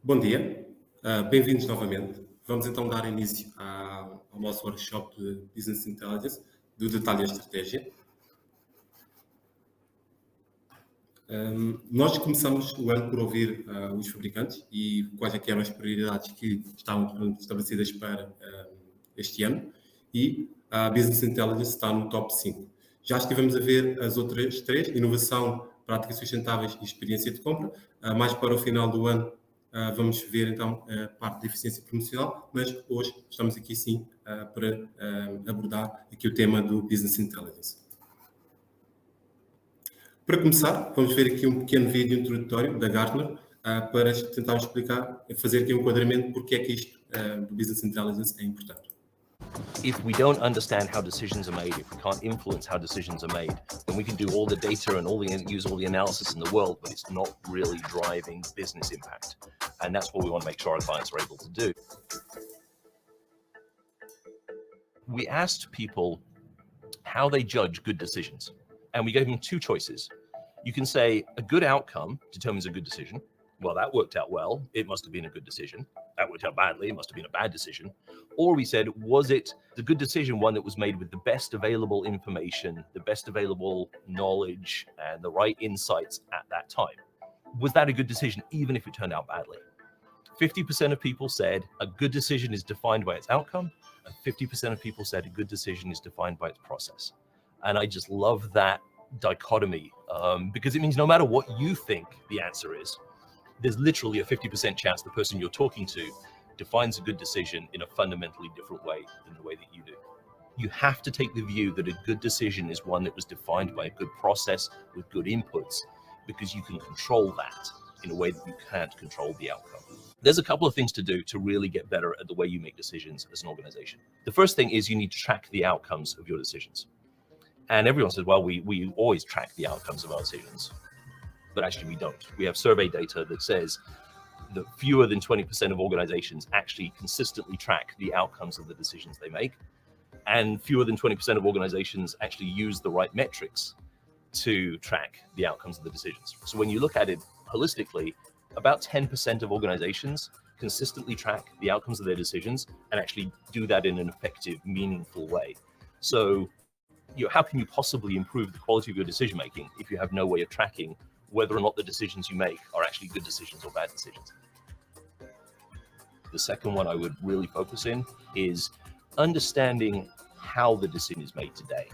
Bom dia, bem-vindos novamente. Vamos então dar início ao nosso workshop de Business Intelligence, do detalhe e estratégia. Nós começamos o ano por ouvir os fabricantes e quais é que eram as prioridades que estavam estabelecidas para este ano, e a Business Intelligence está no top 5. Já estivemos a ver as outras três: inovação, práticas sustentáveis e experiência de compra. Mais para o final do ano vamos ver então a parte de eficiência promocional, mas hoje estamos aqui sim para abordar aqui o tema do Business Intelligence. Para começar, vamos ver aqui um pequeno vídeo introdutório da Gartner para tentar explicar, fazer aqui um enquadramento porque é que isto do Business Intelligence é importante. If we don't understand how decisions are made, if we can't influence how decisions are made, then we can do all the data and use all the analysis in the world, but it's not really driving business impact. And that's what we want to make sure our clients are able to do. We asked people how they judge good decisions, and we gave them two choices. You can say a good outcome determines a good decision. Well, that worked out well. It must have been a good decision. That worked out badly. It must have been a bad decision. Or we said, was it a good decision, one that was made with the best available information, the best available knowledge, and the right insights at that time? Was that a good decision, even if it turned out badly? 50% of people said a good decision is defined by its outcome, and 50% of people said a good decision is defined by its process. And I just love that dichotomy because it means no matter what you think the answer is, there's literally a 50% chance the person you're talking to defines a good decision in a fundamentally different way than the way that you do. You have to take the view that a good decision is one that was defined by a good process with good inputs, because you can control that in a way that you can't control the outcome. There's a couple of things to do to really get better at the way you make decisions as an organization. The first thing is you need to track the outcomes of your decisions. And everyone says, well, we always track the outcomes of our decisions. But actually we don't. We have survey data that says that fewer than 20% of organizations actually consistently track the outcomes of the decisions they make. And fewer than 20% of organizations actually use the right metrics to track the outcomes of the decisions. So when you look at it holistically, about 10% of organizations consistently track the outcomes of their decisions and actually do that in an effective, meaningful way. So, how can you possibly improve the quality of your decision making if you have no way of tracking whether or not the decisions you make are actually good decisions or bad decisions? The second one I would really focus in is understanding how the decision is made today,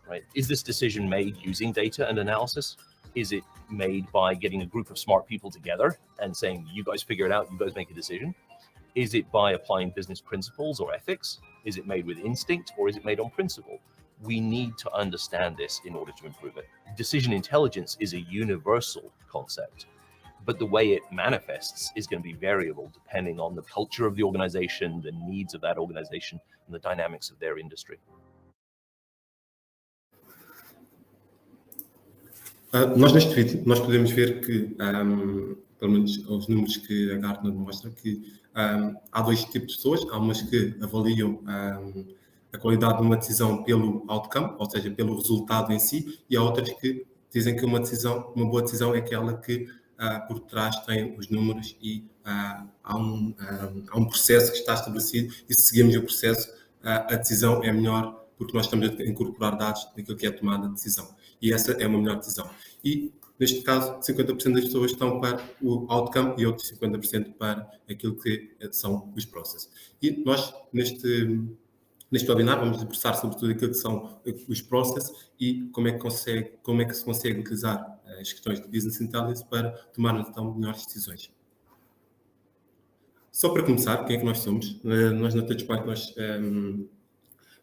right? Is this decision made using data and analysis? Is it made by getting a group of smart people together and saying, you guys figure it out, you guys make a decision? Is it by applying business principles or ethics? Is it made with instinct, or is it made on principle? We need to understand this in order to improve it. Decision intelligence is a universal concept, but the way it manifests is going to be variable depending on the culture of the organization, the needs of that organization, and the dynamics of their industry. Nós neste vídeo nós podemos ver que, pelo menos os números que a Gartner mostra, que há dois tipos de pessoas. Há umas que avaliam a qualidade de uma decisão pelo outcome, ou seja, pelo resultado em si, e há outras que dizem que uma boa decisão é aquela que por trás tem os números e há um processo que está estabelecido, e se seguimos o processo, a decisão é melhor porque nós estamos a incorporar dados naquilo que é a tomada de decisão. E essa é uma melhor decisão. E, neste caso, 50% das pessoas estão para o outcome e outros 50% para aquilo que são os processos. E nós, neste webinar, vamos debruçar sobre tudo aquilo que são os processos e como é que se consegue utilizar as questões de Business Intelligence para tomar, então, melhores decisões. Só para começar, quem é que nós somos? Nós, na Touchpoint,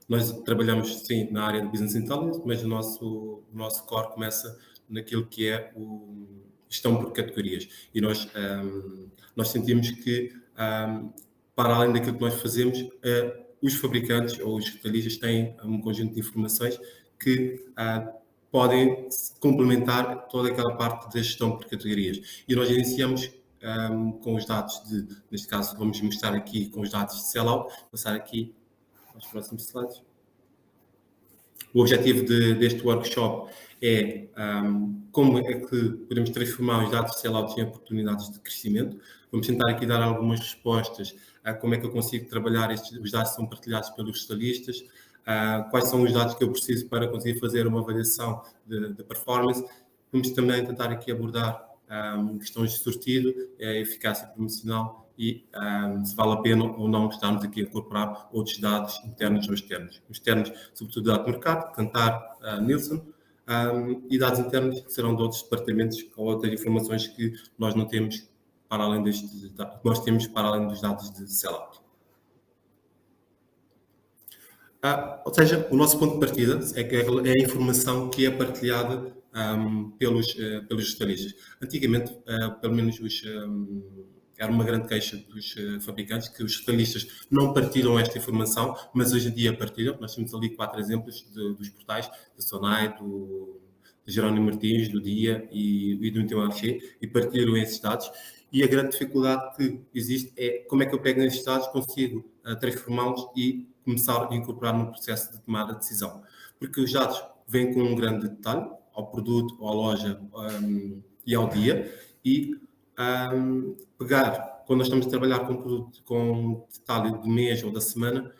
nós trabalhamos, sim, na área de Business Intelligence, mas o nosso core começa naquilo que é gestão por categorias. E nós sentimos que, para além daquilo que nós fazemos, os fabricantes ou os retalhistas têm um conjunto de informações que podem complementar toda aquela parte da gestão por categorias. E nós iniciamos com os dados neste caso, vamos mostrar aqui com os dados de sellout, passar aqui aos próximos slides. O objetivo deste workshop é como é que podemos transformar os dados de sellout em oportunidades de crescimento. Vamos tentar aqui dar algumas respostas a como é que eu consigo trabalhar os dados que são partilhados pelos especialistas, quais são os dados que eu preciso para conseguir fazer uma avaliação de performance. Vamos também tentar aqui abordar questões de sortido, eficácia promocional e se vale a pena ou não estarmos aqui a incorporar outros dados internos ou externos. Os externos, sobretudo dados de mercado, Kantar, Nielsen, e dados internos que serão de outros departamentos ou outras informações que nós não temos para além nós temos para além dos dados de sellout. Ou seja, o nosso ponto de partida é a informação que é partilhada pelos especialistas. Antigamente, pelo menos era uma grande queixa dos fabricantes que os especialistas não partilham esta informação, mas hoje em dia partilham. Nós temos ali 4 exemplos dos portais, da Sonai, do Jerónimo Martins, do Dia e do Intermarché, e partilham esses dados. E a grande dificuldade que existe é como é que eu pego esses dados, consigo transformá-los e começar a incorporar no processo de tomada de decisão. Porque os dados vêm com um grande detalhe ao produto, à loja e ao dia, e pegar, quando nós estamos a trabalhar com um produto com detalhe do mês ou da semana,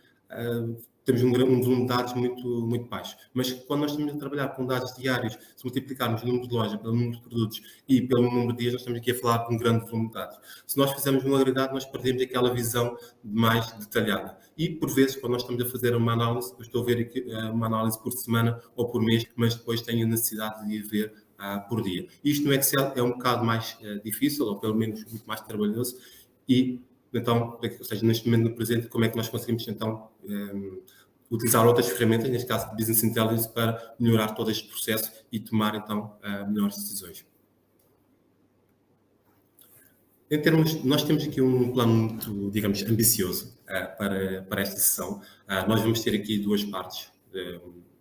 temos um volume de dados muito, muito baixo. Mas quando nós estamos a trabalhar com dados diários, se multiplicarmos o número de loja pelo número de produtos e pelo número de dias, nós estamos aqui a falar de um grande volume de dados. Se nós fizermos um agregado, nós perdemos aquela visão mais detalhada. E, por vezes, quando nós estamos a fazer uma análise, eu estou a ver aqui uma análise por semana ou por mês, mas depois tenho a necessidade de ir ver por dia. Isto no Excel é um bocado mais difícil, ou pelo menos muito mais trabalhoso, e então, ou seja, neste momento no presente, como é que nós conseguimos então utilizar outras ferramentas, neste caso de Business Intelligence, para melhorar todo este processo e tomar então melhores decisões. Em termos, nós temos aqui um plano muito, digamos, ambicioso para esta sessão. Nós vamos ter aqui 2 partes.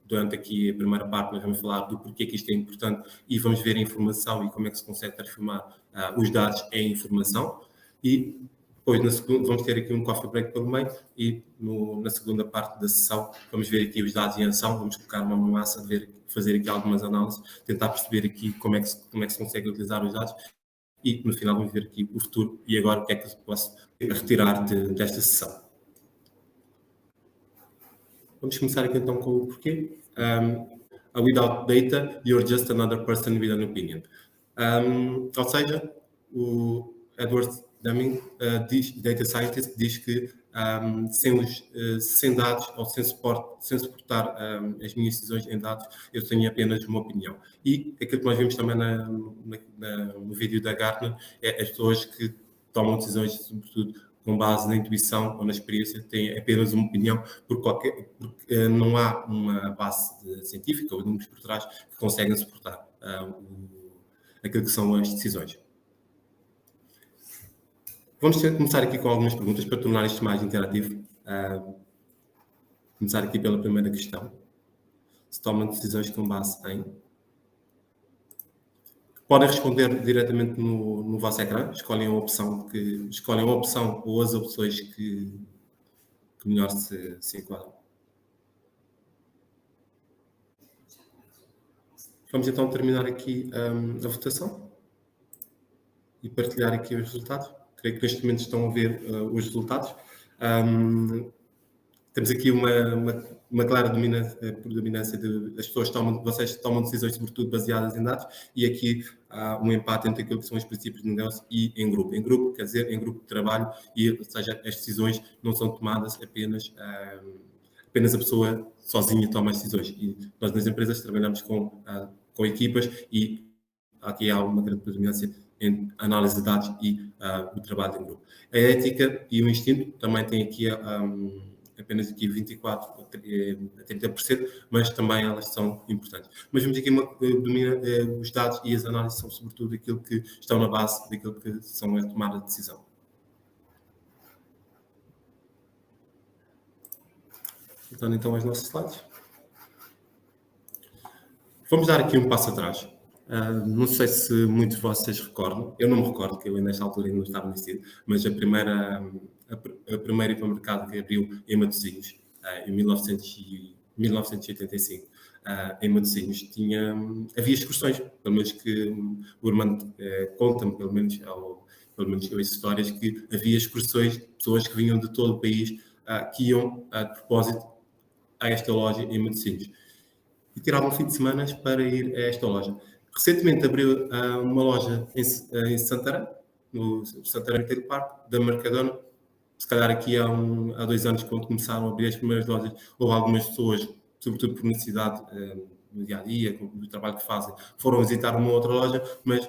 Durante aqui a primeira parte nós vamos falar do porquê que isto é importante e vamos ver a informação e como é que se consegue transformar os dados em informação. E depois, na segunda, vamos ter aqui um coffee break pelo meio e na segunda parte da sessão vamos ver aqui os dados em ação, vamos colocar uma massa, fazer aqui algumas análises, tentar perceber aqui como é que se consegue utilizar os dados e no final vamos ver aqui o futuro e agora o que é que eu posso retirar desta sessão. Vamos começar aqui então com o porquê. Without data, you're just another person with an opinion. Ou seja, o Edward Deming, data scientist, diz que sem dados ou sem suportar as minhas decisões em dados, eu tenho apenas uma opinião. E aquilo que nós vimos também no vídeo da Gartner é as pessoas que tomam decisões, sobretudo com base na intuição ou na experiência, têm apenas uma opinião, porque não há uma base científica ou números por trás que conseguem suportar aquilo que são as decisões. Vamos começar aqui com algumas perguntas para tornar isto mais interativo. Começar aqui pela primeira questão. Se tomam decisões com base em... Podem responder diretamente no vosso ecrã. Escolhem a opção ou as opções que melhor se enquadram. Vamos então terminar aqui a votação e partilhar aqui os resultados. Creio que neste momento estão a ver os resultados. Temos aqui uma clara predominância das pessoas vocês tomam decisões sobretudo baseadas em dados e aqui há um empate entre aquilo que são os princípios de negócio e em grupo. Em grupo quer dizer em grupo de trabalho ou seja, as decisões não são tomadas apenas a pessoa sozinha toma as decisões. E nós nas empresas trabalhamos com equipas e aqui há uma grande predominância em análise de dados e o trabalho em grupo. A ética e o instinto também têm aqui apenas aqui 24% a 30%, mas também elas são importantes. Mas vemos aqui os dados e as análises são sobretudo aquilo que estão na base daquilo que são a tomada de decisão. Então aos nossos slides. Vamos dar aqui um passo atrás. Não sei se muitos de vocês recordam, eu não me recordo, que eu nesta altura ainda não estava nascido, mas a primeira hipermercado que abriu em Matosinhos, em 1985, em Matosinhos havia excursões, pelo menos que o Armando conta-me, pelo menos eu ouço histórias, que havia excursões, pessoas que vinham de todo o país, que iam de propósito a esta loja em Matosinhos e tiravam fim de semana para ir a esta loja. Recentemente abriu uma loja em Santarém, no Santarém Retail Park, da Mercadona. Se calhar aqui há 2 anos, quando começaram a abrir as primeiras lojas, houve algumas pessoas, sobretudo por necessidade no dia-a-dia, do trabalho que fazem, foram visitar uma outra loja, mas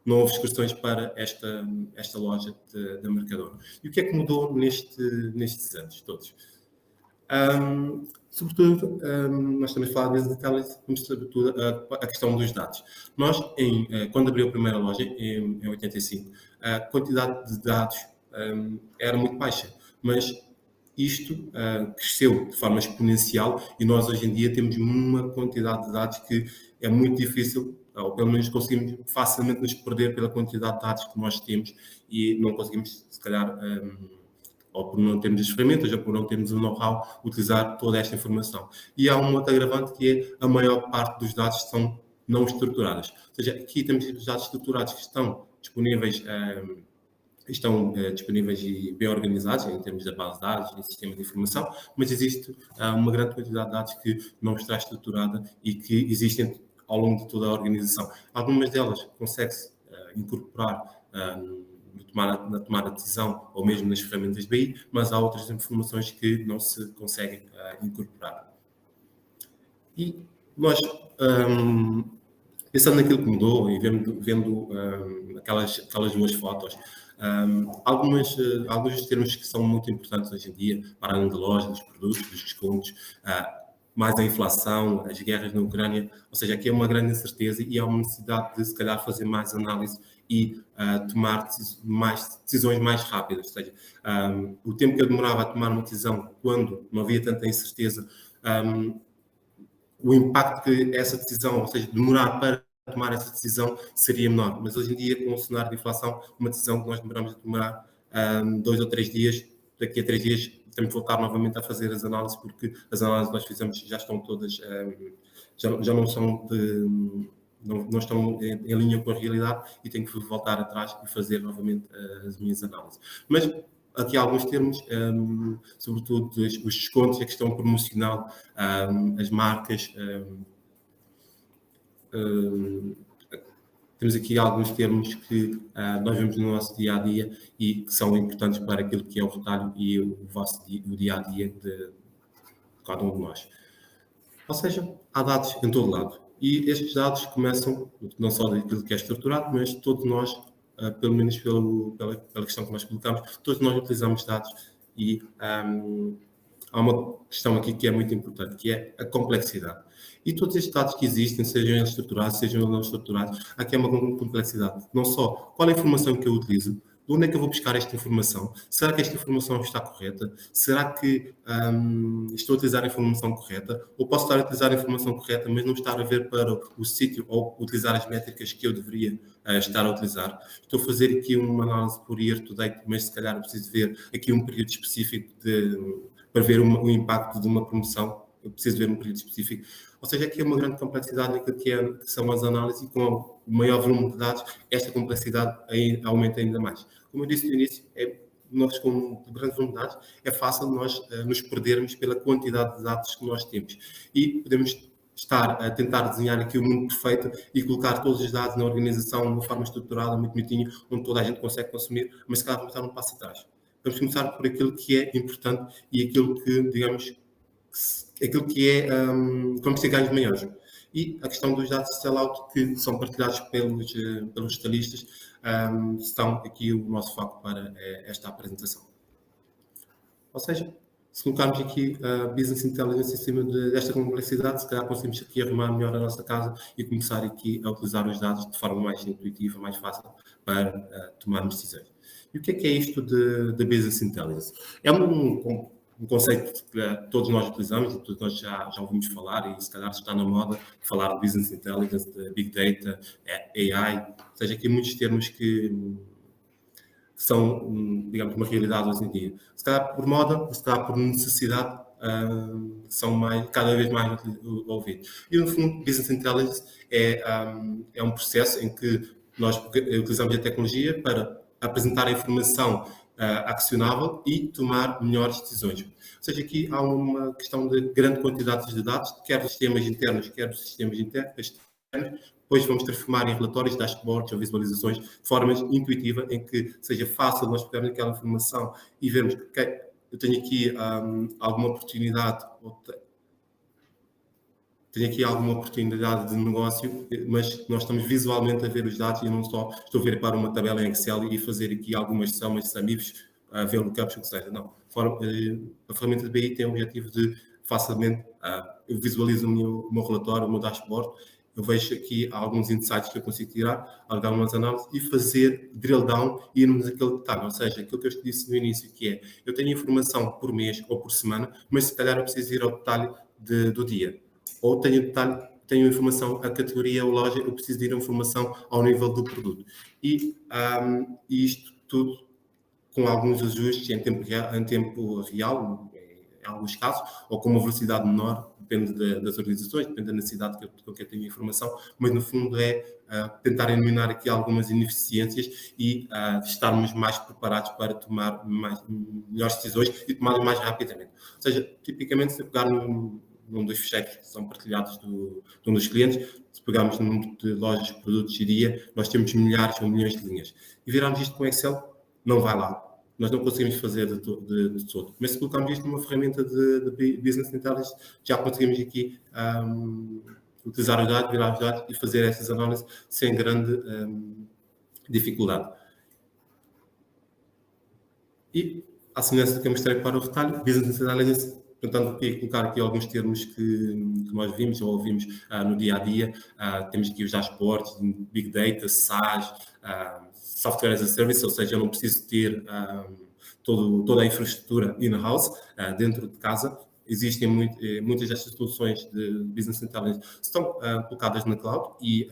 não houve excursões para esta loja da Mercadona. E o que é que mudou nestes anos todos? Sobretudo, nós estamos a falar de business intelligence, mas sobretudo a questão dos dados. Nós, quando abriu a primeira loja, em 85, a quantidade de dados era muito baixa, mas isto cresceu de forma exponencial e nós hoje em dia temos uma quantidade de dados que é muito difícil, ou pelo menos conseguimos facilmente nos perder pela quantidade de dados que nós temos e não conseguimos, se calhar, ou por não termos as ferramentas, ou por não termos o know-how, utilizar toda esta informação. E há um outro agravante que é a maior parte dos dados são não estruturados. Ou seja, aqui temos os dados estruturados que estão disponíveis e bem organizados em termos da base de dados e sistema de informação, mas existe uma grande quantidade de dados que não está estruturada e que existem ao longo de toda a organização. Algumas delas consegue-se incorporar na tomada de decisão ou mesmo nas ferramentas de BI, mas há outras informações que não se conseguem incorporar. E nós, pensando naquilo que mudou e vendo aquelas duas fotos, alguns dos termos que são muito importantes hoje em dia, para além da loja, dos produtos, dos descontos, mais a inflação, as guerras na Ucrânia, ou seja, aqui é uma grande incerteza e há uma necessidade de, se calhar, fazer mais análise e tomar decisões mais rápidas. Ou seja, o tempo que eu demorava a tomar uma decisão quando não havia tanta incerteza, o impacto que essa decisão, ou seja, demorar para tomar essa decisão seria menor. Mas hoje em dia, com o cenário de inflação, uma decisão que nós demoramos a tomar 2 ou 3 dias, daqui a 3 dias temos que voltar novamente a fazer as análises, porque as análises que nós fizemos já estão todas, já não são não estão em linha com a realidade e tenho que voltar atrás e fazer novamente as minhas análises. Mas aqui há alguns termos, sobretudo os descontos, a questão promocional, as marcas. Temos aqui alguns termos que nós vemos no nosso dia-a-dia e que são importantes para aquilo que é o retalho e o dia-a-dia de cada um de nós. Ou seja, há dados em todo lado. E estes dados começam, não só daquilo que é estruturado, mas todos nós, pelo menos pela questão que nós colocamos, todos nós utilizamos dados e há uma questão aqui que é muito importante, que é a complexidade. E todos estes dados que existem, sejam eles estruturados, sejam não estruturados, aqui é uma complexidade. Não só qual é a informação que eu utilizo, de onde é que eu vou buscar esta informação? Será que esta informação está correta? Será que estou a utilizar a informação correta? Ou posso estar a utilizar a informação correta, mas não estar a ver para o sítio ou utilizar as métricas que eu deveria estar a utilizar? Estou a fazer aqui uma análise por year to date, mas se calhar preciso ver aqui um período específico para ver o impacto de uma promoção. Eu preciso ver um período específico. Ou seja, aqui é uma grande complexidade naquilo que são as análises e com o maior volume de dados, esta complexidade aumenta ainda mais. Como eu disse no início, nós com um grande volume de dados, é fácil nós nos perdermos pela quantidade de dados que nós temos. E podemos estar a tentar desenhar aqui o mundo perfeito e colocar todos os dados na organização de uma forma estruturada, muito bonitinho, onde toda a gente consegue consumir, mas se calhar vamos dar um passo atrás. Vamos começar por aquilo que é importante e aquilo que, digamos, aquilo que é como se ganha maiores. E a questão dos dados de sellout que são partilhados pelos especialistas estão aqui o nosso foco para esta apresentação. Ou seja, se colocarmos aqui a Business Intelligence em cima desta complexidade, se calhar conseguimos aqui arrumar melhor a nossa casa e começar aqui a utilizar os dados de forma mais intuitiva, mais fácil para tomarmos decisões. E o que é isto de Business Intelligence? É um conceito que todos nós utilizamos e todos nós já ouvimos falar e se calhar está na moda falar de Business Intelligence, de Big Data, AI, ou seja, aqui muitos termos que são, digamos, uma realidade hoje em dia. Se calhar por moda, se calhar por necessidade, são cada vez mais ouvidos. E, no fundo, Business Intelligence é um processo em que nós utilizamos a tecnologia para apresentar a informação accionável e tomar melhores decisões. Ou seja, aqui há uma questão de grande quantidade de dados, quer dos sistemas internos, quer dos sistemas externos. Depois vamos transformar em relatórios, dashboards ou visualizações de forma intuitiva, em que seja fácil nós pegarmos aquela informação e vermos que eu tenho aqui alguma oportunidade, de negócio, mas nós estamos visualmente a ver os dados e não só estou a ver para uma tabela em Excel e fazer aqui algumas somas, samivos, ver lookups, o que seja. Não. A ferramenta de BI tem o objetivo de facilmente, eu visualizo o meu relatório, o meu dashboard, eu vejo aqui alguns insights que eu consigo tirar, algumas análises e fazer drill down e irmos naquele detalhe. Ou seja, aquilo que eu disse no início, que é, eu tenho informação por mês ou por semana, mas se calhar eu preciso ir ao detalhe do dia. Ou tenho informação, a categoria ou loja, eu preciso de ir a informação ao nível do produto. E isto tudo com alguns ajustes em tempo real, em alguns casos, ou com uma velocidade menor, depende das organizações, depende da necessidade que eu tenho de informação, mas no fundo é tentar eliminar aqui algumas ineficiências e estarmos mais preparados para tomar melhores decisões e tomar mais rapidamente. Ou seja, tipicamente, se pegar num dos ficheiros que são partilhados de um dos clientes, se pegarmos no número de lojas, produtos e dia, nós temos milhares ou milhões de linhas. E virarmos isto com Excel, não vai lá. Nós não conseguimos fazer de todo. Mas se colocarmos isto numa ferramenta de Business Intelligence, já conseguimos aqui utilizar os dados, virar os dados e fazer essas análises sem grande dificuldade. E, à semelhança do que eu mostrei para o retalho, Business Intelligence, tentando colocar aqui alguns termos que nós vimos ou ouvimos no dia-a-dia, temos aqui os dashboards, Big Data, SaaS, Software as a Service, ou seja, eu não preciso ter toda a infraestrutura in-house, dentro de casa. Existem muitas destas soluções de Business Intelligence estão colocadas na cloud e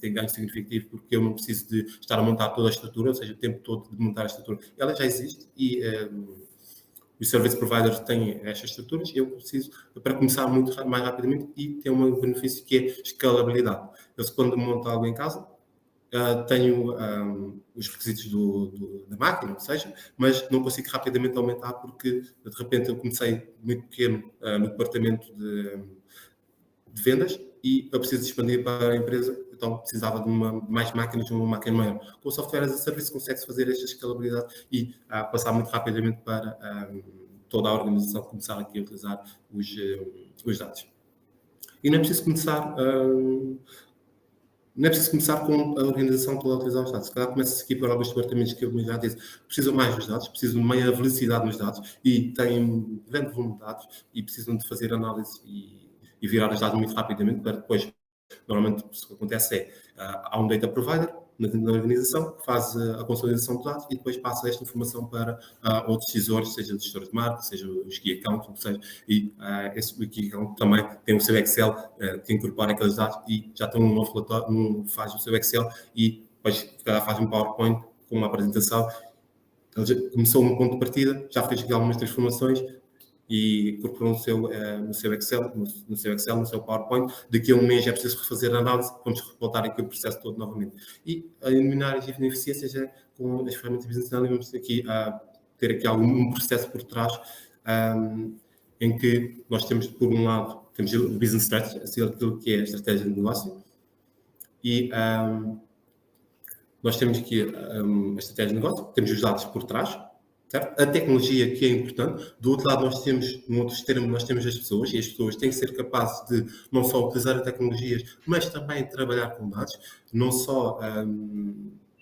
têm ganho significativo porque eu não preciso de estar a montar toda a estrutura, ou seja, o tempo todo de montar a estrutura. Ela já existe e os service providers têm estas estruturas e eu preciso, para começar muito mais rapidamente, e ter um benefício que é escalabilidade. Eu, quando monto algo em casa, tenho os requisitos da máquina, ou seja, mas não consigo rapidamente aumentar porque, de repente, eu comecei muito pequeno no departamento de vendas e eu preciso expandir para a empresa, então precisava de mais máquinas, uma máquina maior. Com o Software as a Service consegue-se fazer esta escalabilidade e passar muito rapidamente para toda a organização começar aqui a utilizar os dados. E não é preciso começar... Não é preciso começar com a organização toda a utilizar os dados. Se calhar começa-se aqui por alguns departamentos que eu já disse, precisam mais dos dados, precisam de maior velocidade nos dados e têm grande volume de dados e precisam de fazer análise e virar os dados muito rapidamente para depois, normalmente o que acontece é, há um data provider na organização que faz a consolidação de dados e depois passa esta informação para outros decisores, seja os gestores de marca, seja os key accounts, ou seja, e esse key account também tem o seu Excel que incorpora aqueles dados e já tem um novo relatório, faz o seu Excel e depois faz um PowerPoint com uma apresentação. Ele já começou um ponto de partida, já fez aqui algumas transformações e incorporou no seu Excel, no seu PowerPoint. Daqui a um mês é preciso refazer a análise, vamos voltar aqui o processo todo novamente. E a eliminar as ineficiências com as ferramentas de Business Intelligence, vamos aqui ter aqui algum processo por trás em que nós temos, por um lado, temos o Business Strategy, assim, aquilo que é a estratégia de negócio, e nós temos aqui a estratégia de negócio, temos os dados por trás, certo? A tecnologia que é importante. Do outro lado, nós temos, no outro extremo, nós temos as pessoas, e as pessoas têm que ser capazes de não só utilizar as tecnologias, mas também trabalhar com dados, não só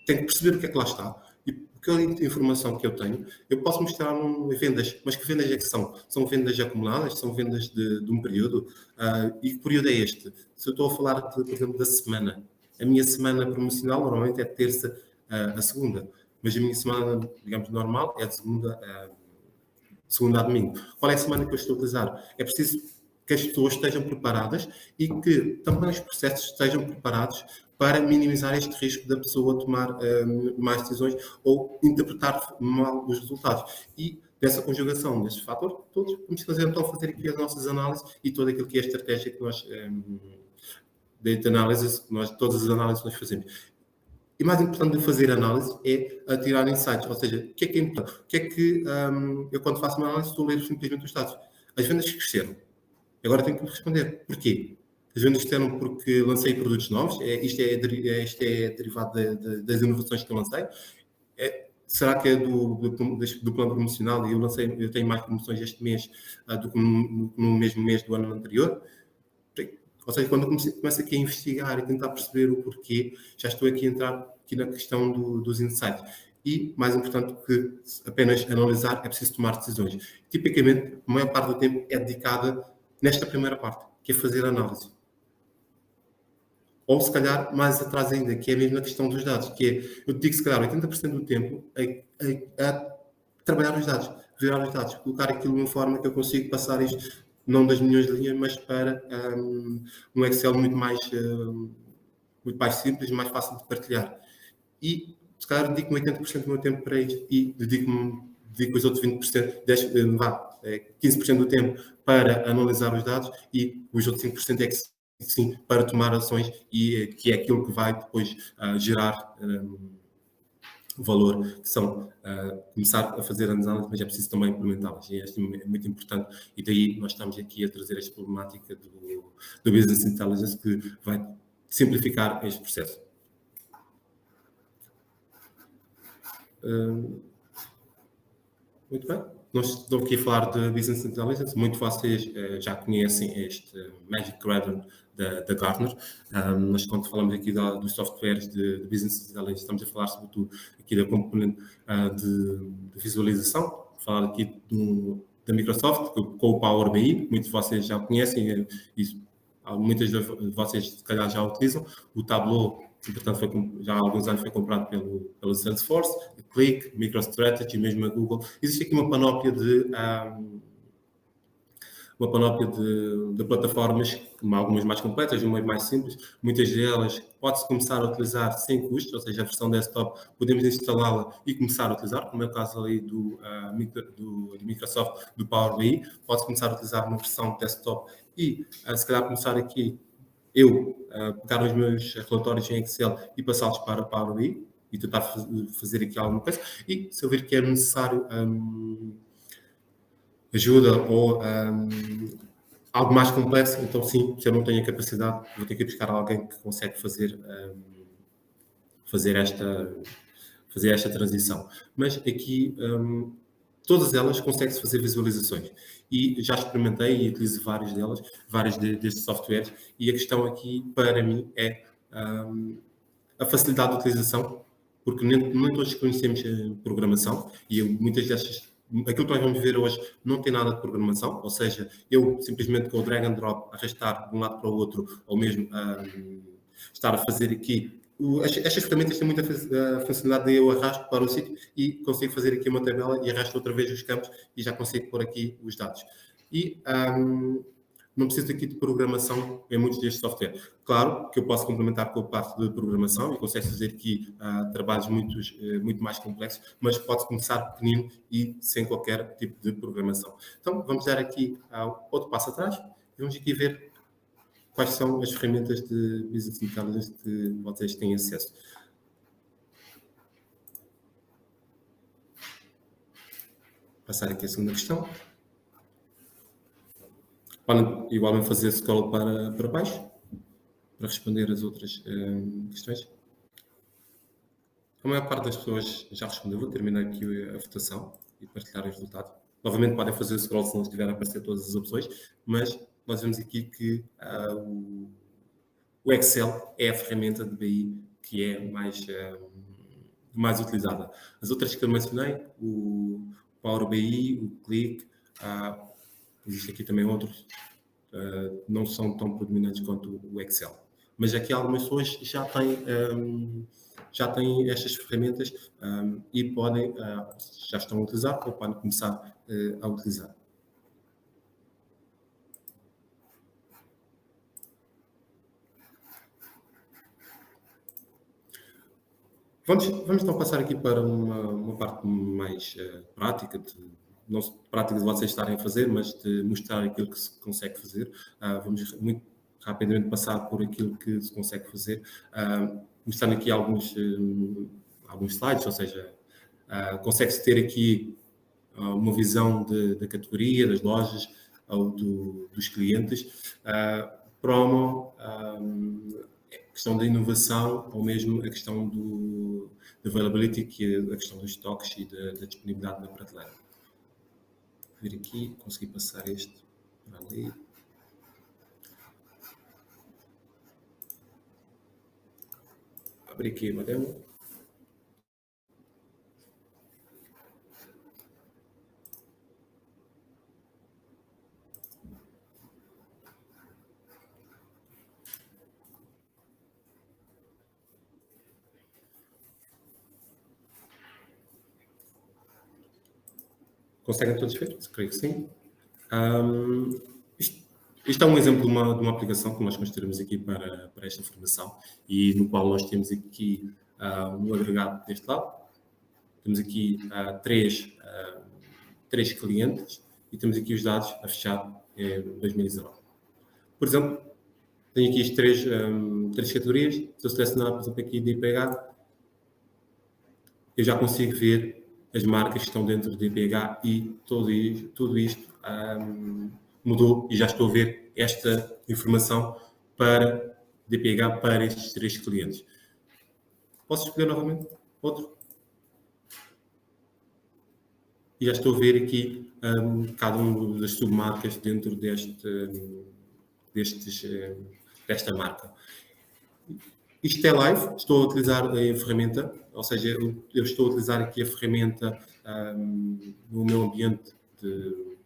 têm que perceber o que é que lá está. E aquela informação que eu tenho, eu posso mostrar vendas, mas que vendas é que são? São vendas acumuladas? São vendas de um período? E que período é este? Se eu estou a falar, por exemplo, da semana, a minha semana promocional normalmente é de terça a segunda. Mas a minha semana, digamos, normal é de segunda a domingo. Qual é a semana que eu estou a utilizar? É preciso que as pessoas estejam preparadas e que também os processos estejam preparados para minimizar este risco da pessoa tomar mais decisões ou interpretar mal os resultados. E dessa conjugação destes fatores todos, vamos fazer aqui as nossas análises e todo aquilo que é a estratégia que nós, data analysis, todas as análises que nós fazemos. E mais importante de fazer análise é a tirar insights, ou seja, o que é importante? O que é que eu, quando faço uma análise, estou a ler simplesmente os dados. As vendas cresceram. Agora tenho que responder. Porquê? As vendas cresceram porque lancei produtos novos. Isto é derivado das inovações que eu lancei. Será que é do plano promocional e eu tenho mais promoções este mês do que no mesmo mês do ano anterior? Ou seja, quando eu começo aqui a investigar e tentar perceber o porquê, já estou aqui a entrar aqui na questão dos insights. E, mais importante que apenas analisar, é preciso tomar decisões. Tipicamente, a maior parte do tempo é dedicada nesta primeira parte, que é fazer análise. Ou, se calhar, mais atrás ainda, que é mesmo na questão dos dados, que é, eu digo, se calhar, 80% do tempo a trabalhar os dados, virar os dados, colocar aquilo de uma forma que eu consigo passar isto não das milhões de linhas, mas para um Excel muito mais simples, mais fácil de partilhar. E, se calhar, dedico-me 80% do meu tempo para isto e dedico os outros 20%, 15% do tempo para analisar os dados e os outros 5% é que sim, para tomar ações e que é aquilo que vai depois gerar valor, que são começar a fazer análises, mas é preciso também implementá-las. E isto é muito importante. E daí nós estamos aqui a trazer esta problemática do Business Intelligence, que vai simplificar este processo. Muito bem. Nós estamos aqui a falar de Business Intelligence. Muito vocês já conhecem este Magic Quadrant da Gartner. Nós, quando falamos aqui dos softwares de Business Intelligence, estamos a falar sobretudo aqui da componente de visualização. Falar aqui da Microsoft com o Power BI. Muitos de vocês já conhecem isso. Muitas de vocês, se calhar, já utilizam. O Tableau, portanto, já há alguns anos foi comprado pelo Salesforce, a Qlik, MicroStrategy, mesmo a Google. Existe aqui uma panóplia de plataformas, algumas mais completas, umas mais simples. Muitas delas pode-se começar a utilizar sem custo, ou seja, a versão desktop, podemos instalá-la e começar a utilizar, como é o caso ali do Microsoft, do Power BI. Pode-se começar a utilizar uma versão desktop e, se calhar, começar aqui pegar os meus relatórios em Excel e passá-los para o Power BI e tentar fazer aqui alguma coisa. E se eu vir que é necessário ajuda ou algo mais complexo, então sim, se eu não tenho a capacidade, vou ter que buscar alguém que consegue fazer esta transição. Mas aqui todas elas conseguem-se fazer visualizações. E já experimentei e utilizo vários destes softwares, e a questão aqui, para mim, é a facilidade de utilização, porque nem todos conhecemos programação, e muitas destas, aquilo que nós vamos ver hoje não tem nada de programação, ou seja, eu simplesmente com o drag and drop arrastar de um lado para o outro, ou mesmo estar a fazer aqui. Estas ferramentas têm muita funcionalidade de eu arrasto para o sítio e consigo fazer aqui uma tabela e arrasto outra vez os campos e já consigo pôr aqui os dados. E não preciso aqui de programação em muitos destes softwares. Claro que eu posso complementar com a parte de programação e consigo fazer aqui trabalhos muito mais complexos, mas pode começar pequenino e sem qualquer tipo de programação. Então, vamos dar aqui outro passo atrás e vamos aqui ver quais são as ferramentas de Business Intelligence que vocês têm acesso. Passar aqui a segunda questão. Podem igualmente fazer scroll para baixo para responder as outras questões. A maior parte das pessoas já respondeu. Vou terminar aqui a votação e partilhar os resultados. Novamente podem fazer scroll se não estiver a aparecer todas as opções, mas nós vemos aqui que o Excel é a ferramenta de BI que é mais utilizada. As outras que eu mencionei, o Power BI, o Qlik, existe aqui também outros, não são tão predominantes quanto o Excel. Mas aqui algumas pessoas já têm estas ferramentas e já estão a utilizar ou podem começar a utilizar. Vamos então passar aqui para uma parte mais prática não se prática de vocês estarem a fazer, mas de mostrar aquilo que se consegue fazer. Vamos muito rapidamente passar por aquilo que se consegue fazer, mostrando aqui alguns slides, ou seja, consegue-se ter aqui uma visão da categoria, das lojas ou dos clientes, promo, a questão da inovação ou mesmo a questão do availability, que é a questão dos estoques e da disponibilidade da prateleira. Vou vir aqui, consegui passar este para ali. Abrir aqui uma demo. Conseguem todos ver? Creio que sim. Isto é um exemplo de uma aplicação que nós construímos aqui para esta formação e no qual nós temos aqui um agregado deste lado. Temos aqui três clientes e temos aqui os dados a fechar em 2019. Por exemplo, tenho aqui as três categorias. Se eu selecionar, por exemplo, aqui de IPH, eu já consigo ver as marcas que estão dentro do IPH e tudo isto mudou e já estou a ver esta informação para DPH para estes três clientes. Posso escolher novamente outro? E já estou a ver aqui cada uma das submarcas dentro desta marca. Isto é live, estou a utilizar a ferramenta, ou seja, eu estou a utilizar aqui a ferramenta no meu ambiente de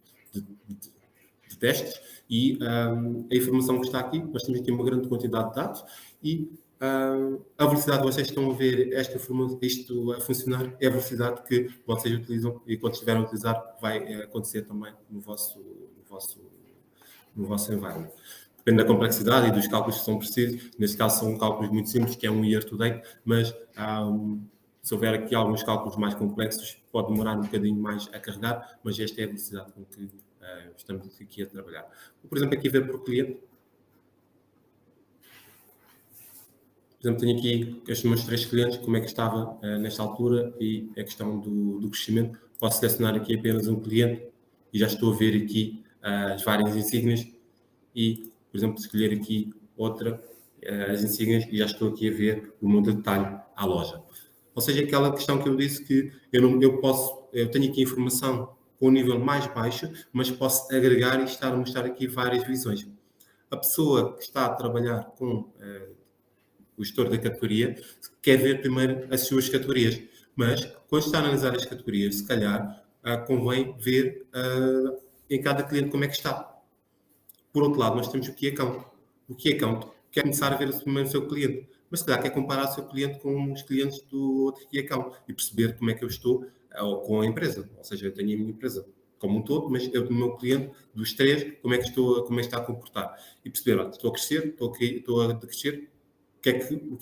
testes e a informação que está aqui, nós temos aqui uma grande quantidade de dados e a velocidade que vocês estão a ver isto a funcionar é a velocidade que vocês utilizam e quando estiverem a utilizar vai acontecer também no vosso environment. Depende da complexidade e dos cálculos que são precisos. Neste caso são cálculos muito simples, que é um year to date, mas se houver aqui alguns cálculos mais complexos, pode demorar um bocadinho mais a carregar, mas esta é a velocidade com que estamos aqui a trabalhar. Por exemplo, aqui ver por cliente. Por exemplo, tenho aqui estes meus três clientes, como é que estava nesta altura e a questão do crescimento. Posso selecionar aqui apenas um cliente e já estou a ver aqui as várias insígnias e, por exemplo, escolher aqui outra, as insígnias, e já estou aqui a ver o meu detalhe à loja. Ou seja, aquela questão que eu disse que eu tenho aqui informação com um nível mais baixo, mas posso agregar e estar a mostrar aqui várias visões. A pessoa que está a trabalhar com o gestor da categoria quer ver primeiro as suas categorias, mas quando está a analisar as categorias, se calhar convém ver em cada cliente como é que está. Por outro lado, nós temos o Key Account. O Key Account quer começar a ver primeiro o seu cliente, mas se calhar quer comparar o seu cliente com os clientes do outro Key Account e perceber como é que eu estou com a empresa. Ou seja, eu tenho a minha empresa como um todo, mas eu do meu cliente, dos três, como é que está a comportar. E perceber, olha, estou a crescer, estou a crescer, o que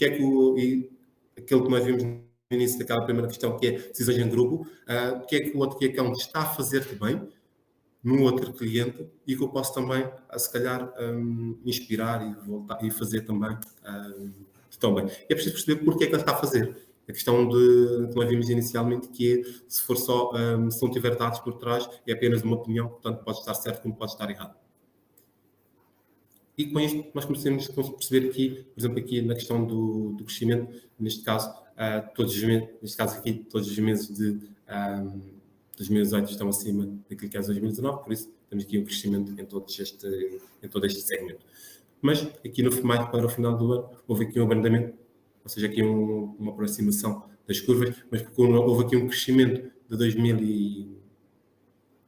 é que aquilo que nós vimos no início daquela primeira questão, que é decisões em grupo, o que é que o outro Key Account está a fazer também, num outro cliente e que eu posso também, se calhar, inspirar e voltar e fazer também tão bem. É preciso perceber porque é que ele está a fazer. A questão que nós vimos inicialmente, que é, se for só, se não tiver dados por trás, é apenas uma opinião, portanto pode estar certo como pode estar errado. E com isto nós começamos a perceber aqui, por exemplo, aqui na questão do crescimento, neste caso, todos os meses de 2018 estão acima daquilo que é 2019, por isso temos aqui um crescimento em todo este segmento. Mas aqui mais para o final do ano houve aqui um abrandamento, ou seja, aqui uma aproximação das curvas, mas porque houve aqui um crescimento de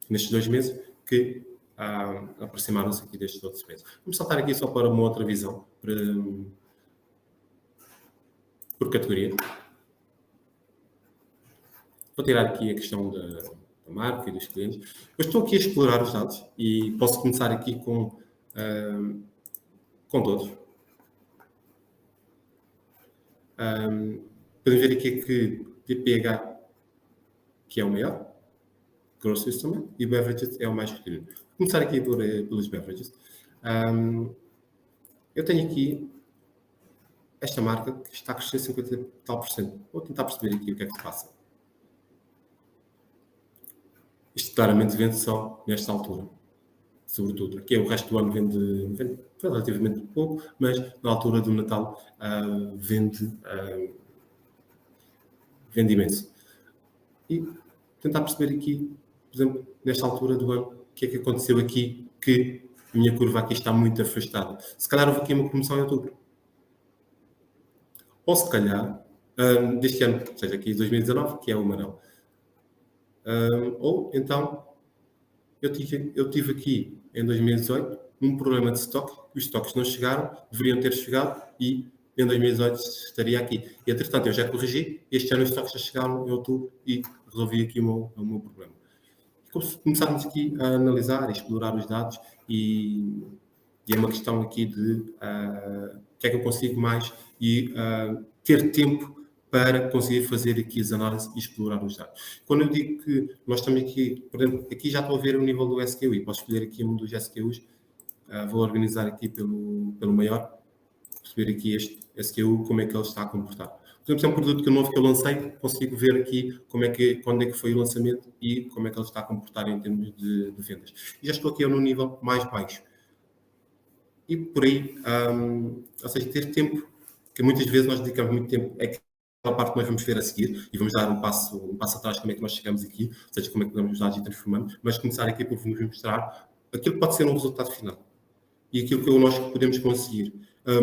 nestes 2 meses que aproximaram-se aqui destes outros meses. Vamos saltar aqui só para uma outra visão, por categoria. Vou tirar aqui a questão da marca e dos clientes. Eu estou aqui a explorar os dados e posso começar aqui com todos. Podem ver aqui que DPH, que é o maior, groceries também, e beverages é o mais escolhido. Vou começar aqui pelos beverages. Eu tenho aqui esta marca que está a crescer 50 e tal por cento. Vou tentar perceber aqui o que é que se passa. Isto claramente vende só nesta altura. Sobretudo. Aqui o resto do ano vende relativamente pouco, mas na altura do Natal vende imenso. E tentar perceber aqui, por exemplo, nesta altura do ano, o que é que aconteceu aqui, que a minha curva aqui está muito afastada. Se calhar houve aqui uma promoção em outubro. Ou se calhar, deste ano, ou seja, aqui 2019, que é o amarelo. Ou então, eu tive aqui em 2018 um problema de estoque, os estoques não chegaram, deveriam ter chegado e em 2018 estaria aqui. E, entretanto, eu já corrigi, este ano os estoques já chegaram em outubro e resolvi aqui o meu problema. E começarmos aqui a analisar, a explorar os dados e é uma questão aqui de o que é que eu consigo mais e ter tempo para conseguir fazer aqui as análises e explorar os dados. Quando eu digo que nós estamos aqui, por exemplo, aqui já estou a ver o nível do SKU e posso escolher aqui um dos SKUs, vou organizar aqui pelo maior, perceber aqui este SKU, como é que ele está a comportar. Por exemplo, se é um produto novo que eu lancei, consigo ver aqui quando é que foi o lançamento e como é que ele está a comportar em termos de vendas. E já estou aqui no nível mais baixo. E por aí, ou seja, ter tempo, que muitas vezes nós dedicamos muito tempo, é aquela parte que nós vamos ver a seguir e vamos dar um passo atrás, como é que nós chegamos aqui, ou seja, como é que damos os dados e transformamos, mas começar aqui por vos mostrar aquilo que pode ser um resultado final e aquilo que nós podemos conseguir.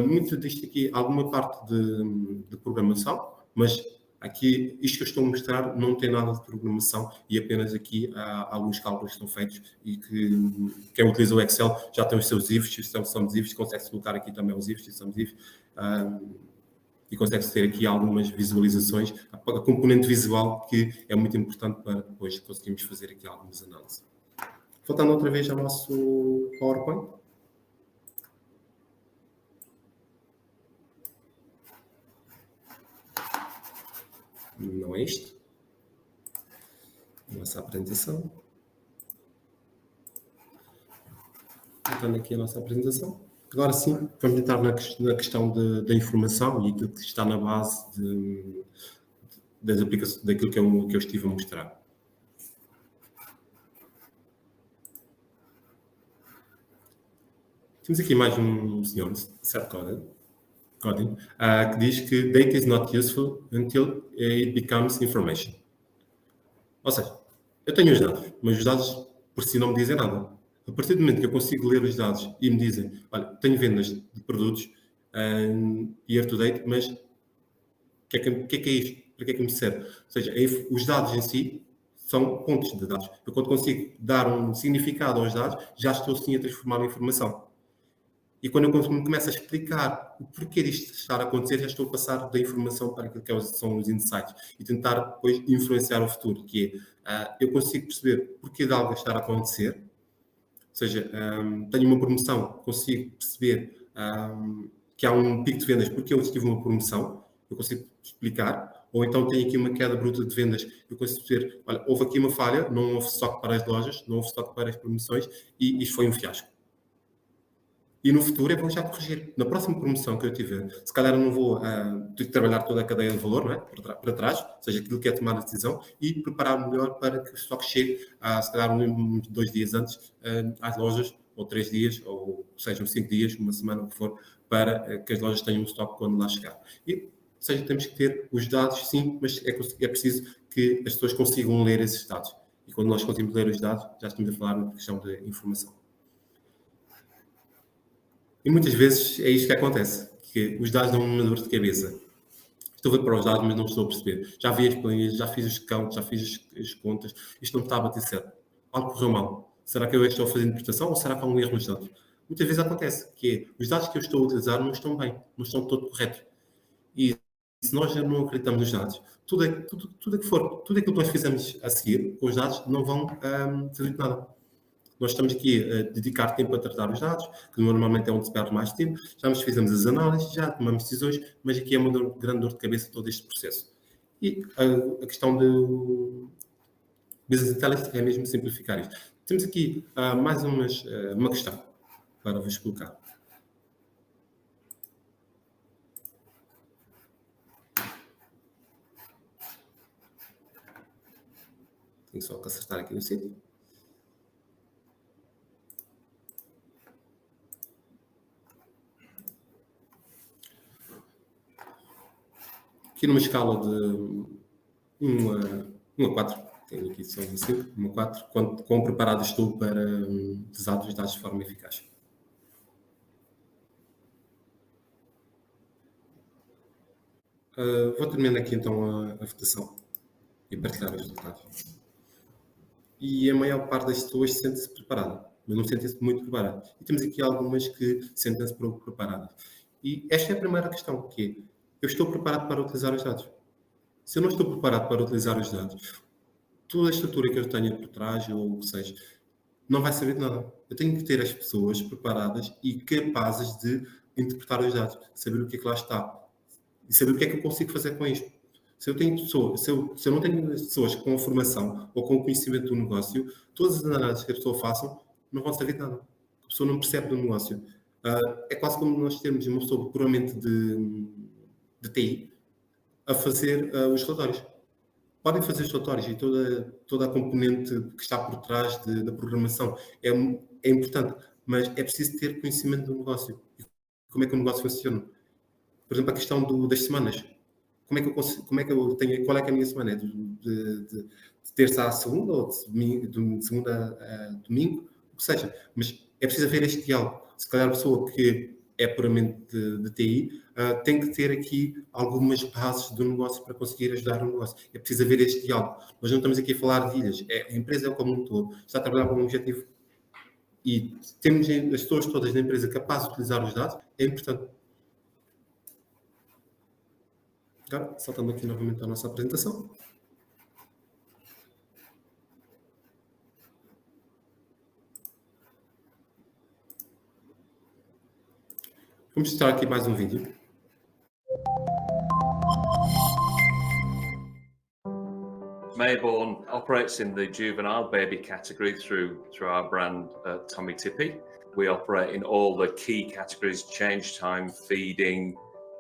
Muito disto aqui, alguma parte de programação, mas aqui, isto que eu estou a mostrar não tem nada de programação e apenas aqui há alguns cálculos que são feitos e que quem utiliza o Excel já tem os seus ifs, são ifs, consegue-se colocar aqui também os ifs, são ifs, e consegue-se ter aqui algumas visualizações, a componente visual que é muito importante para depois conseguirmos fazer aqui algumas análises. Voltando outra vez ao nosso PowerPoint. Não é isto. Nossa apresentação. Voltando aqui a nossa apresentação. Agora sim, vamos entrar na questão da informação e aquilo que está na base das aplicações, daquilo que eu estive a mostrar. Temos aqui mais um senhor, Seth Godin, que diz que data is not useful until it becomes information. Ou seja, eu tenho os dados, mas os dados por si não me dizem nada. A partir do momento que eu consigo ler os dados e me dizem, olha, tenho vendas de produtos year to date, mas o que é isto? Para que é que me serve? Ou seja, os dados em si são pontos de dados. Eu, quando consigo dar um significado aos dados, já estou sim a transformar em informação. E quando eu começo a explicar o porquê disto estar a acontecer, já estou a passar da informação para aquilo que são os insights e tentar depois influenciar o futuro, que é, eu consigo perceber porquê de algo estar a acontecer, ou seja, tenho uma promoção, consigo perceber que há um pico de vendas porque eu tive uma promoção, eu consigo explicar, ou então tenho aqui uma queda bruta de vendas, eu consigo dizer, olha, houve aqui uma falha, não houve estoque para as lojas, não houve estoque para as promoções e isto foi um fiasco. E no futuro eu vou já corrigir. Na próxima promoção que eu tiver, se calhar eu não vou ter que trabalhar toda a cadeia de valor, não é? Para trás, ou seja, aquilo que é tomar a decisão e preparar melhor para que o estoque chegue, se calhar 2 dias antes, às lojas, ou 3 dias, ou sejam 5 dias, uma semana, o que for, para que as lojas tenham um estoque quando lá chegar. E, ou seja, temos que ter os dados, sim, mas é preciso que as pessoas consigam ler esses dados. E quando nós conseguimos ler os dados, já estamos a falar na questão de informação. E muitas vezes é isto que acontece, que os dados dão uma dor de cabeça. Estou a ver para os dados, mas não estou a perceber. Já vi as planilhas, já fiz os counts, já fiz as contas, isto não me está a bater certo. Algo correu mal. Será que eu estou a fazer interpretação ou será que há um erro nos dados? Muitas vezes acontece, que é, os dados que eu estou a utilizar não estão bem, não estão todo corretos. E se nós já não acreditamos nos dados, tudo aquilo que nós fizemos a seguir com os dados não vão servir de nada. Nós estamos aqui a dedicar tempo a tratar os dados, que normalmente é onde se perde mais tempo, já nos fizemos as análises, já tomamos decisões, mas aqui é uma grande dor de cabeça todo este processo. E a questão Business Intelligence é mesmo simplificar isto. Temos aqui mais uma questão para vos colocar. Tenho só que acertar aqui no sítio. Aqui numa escala de 1 a 4, tenho aqui só um 5, 1 a 4, quão preparado estou para usar os dados de forma eficaz. Vou terminar aqui então a votação e partilhar os resultados. E a maior parte das pessoas sente-se preparada, mas não sentem-se muito preparadas. E temos aqui algumas que sentem-se pouco preparadas. E esta é a primeira questão, que é, eu estou preparado para utilizar os dados? Se eu não estou preparado para utilizar os dados, toda a estrutura que eu tenho por trás, ou o que seja, não vai servir de nada. Eu tenho que ter as pessoas preparadas e capazes de interpretar os dados, saber o que é que lá está e saber o que é que eu consigo fazer com isto. Se eu não tenho pessoas com a formação ou com o conhecimento do negócio, todas as análises que a pessoa faça não vão servir de nada. A pessoa não percebe do negócio. É quase como nós termos uma pessoa puramente de TI a fazer os relatórios. Podem fazer os relatórios e toda a componente que está por trás da programação é importante, mas é preciso ter conhecimento do negócio. Como é que o negócio funciona? Por exemplo, a questão das semanas. Como é que eu tenho, qual é que é a minha semana? É de terça à segunda ou de segunda a domingo? O que seja. Mas é preciso haver este diálogo. Se calhar a pessoa que é puramente de TI tem que ter aqui algumas bases do negócio para conseguir ajudar o negócio. É preciso haver este diálogo. Nós não estamos aqui a falar de ilhas. A empresa é como um todo. Está a trabalhar com um objetivo. E temos as pessoas todas da empresa capazes de utilizar os dados. É importante. Agora, saltando aqui novamente a nossa apresentação. Vamos mostrar aqui mais um vídeo. Mayborn operates in the juvenile baby category through our brand Tommy Tippy. We operate in all the key categories: change time, feeding,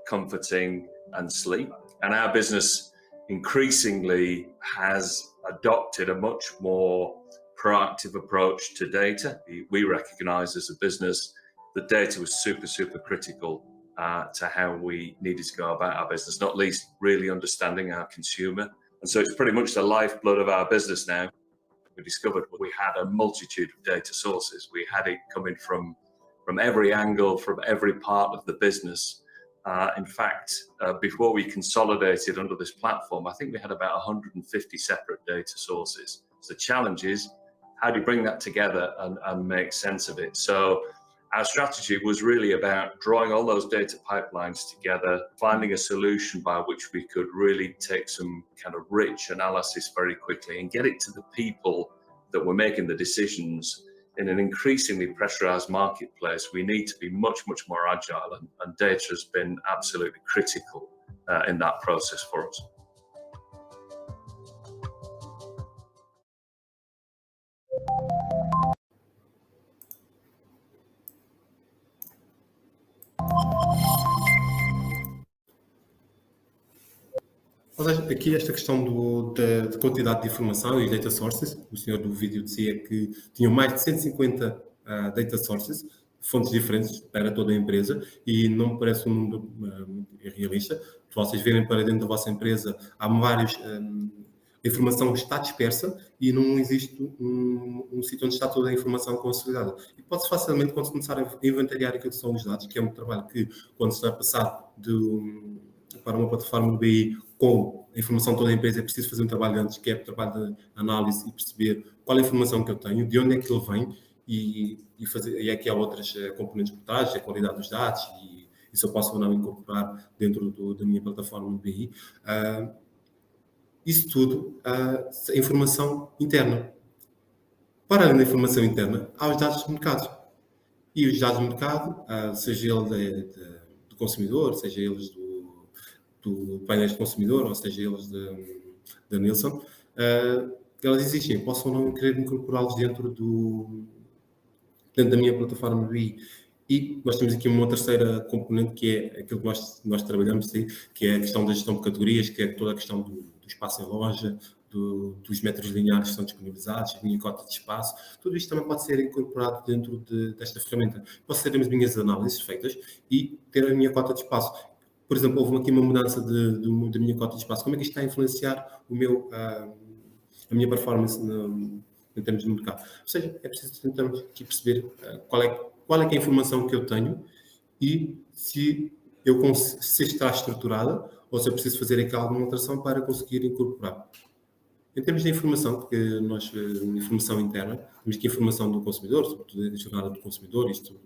comforting, and sleep. And our business increasingly has adopted a much more proactive approach to data. We recognize as a business that data was super critical to how we needed to go about our business, not least really understanding our consumer. And so it's pretty much the lifeblood of our business now. We discovered we had a multitude of data sources. We had it coming from every angle, from every part of the business. In fact, before we consolidated under this platform, I think we had about 150 separate data sources. So the challenge is, how do you bring that together and make sense of it? So our strategy was really about drawing all those data pipelines together, finding a solution by which we could really take some kind of rich analysis very quickly and get it to the people that were making the decisions. In an increasingly pressurized marketplace, we need to be much more agile, and data has been absolutely critical in that process for us. Aqui esta questão da quantidade de informação e data sources, o senhor do vídeo dizia que tinham mais de 150 data sources, fontes diferentes para toda a empresa, e não me parece um número realista. Se vocês verem para dentro da vossa empresa, há vários... a informação está dispersa e não existe um sítio onde está toda a informação consolidada. E pode-se facilmente, quando se começar a inventariar aquilo que são os dados, que é um trabalho que, quando se vai passar para uma plataforma de BI com a informação toda da empresa, é preciso fazer um trabalho antes, que é o trabalho de análise e perceber qual é a informação que eu tenho, de onde é que ele vem, e aqui há outras componentes por trás, a qualidade dos dados, e se eu posso ou não incorporar dentro da minha plataforma de BI. Isso tudo, a informação interna. Para além da informação interna, há os dados de mercado. E os dados de mercado, seja ele do consumidor, seja eles do painel de consumidor, ou seja eles da Nielsen, elas existem, posso ou não querer incorporá-los dentro da minha plataforma BI. E nós temos aqui uma terceira componente, que é aquilo que nós trabalhamos, que é a questão da gestão de categorias, que é toda a questão do espaço em loja, dos metros lineares que são disponibilizados, a minha cota de espaço. Tudo isto também pode ser incorporado dentro desta ferramenta. Posso ter as minhas análises feitas e ter a minha cota de espaço. Por exemplo, houve aqui uma mudança da minha cota de espaço. Como é que isto está a influenciar a minha performance em termos de mercado? Ou seja, é preciso tentarmos aqui perceber qual é que é a informação que eu tenho e se está estruturada ou se eu preciso fazer aqui alguma alteração para conseguir incorporar. Em termos de informação, porque nós, informação interna, temos aqui a informação do consumidor, sobretudo a jornada do consumidor, isto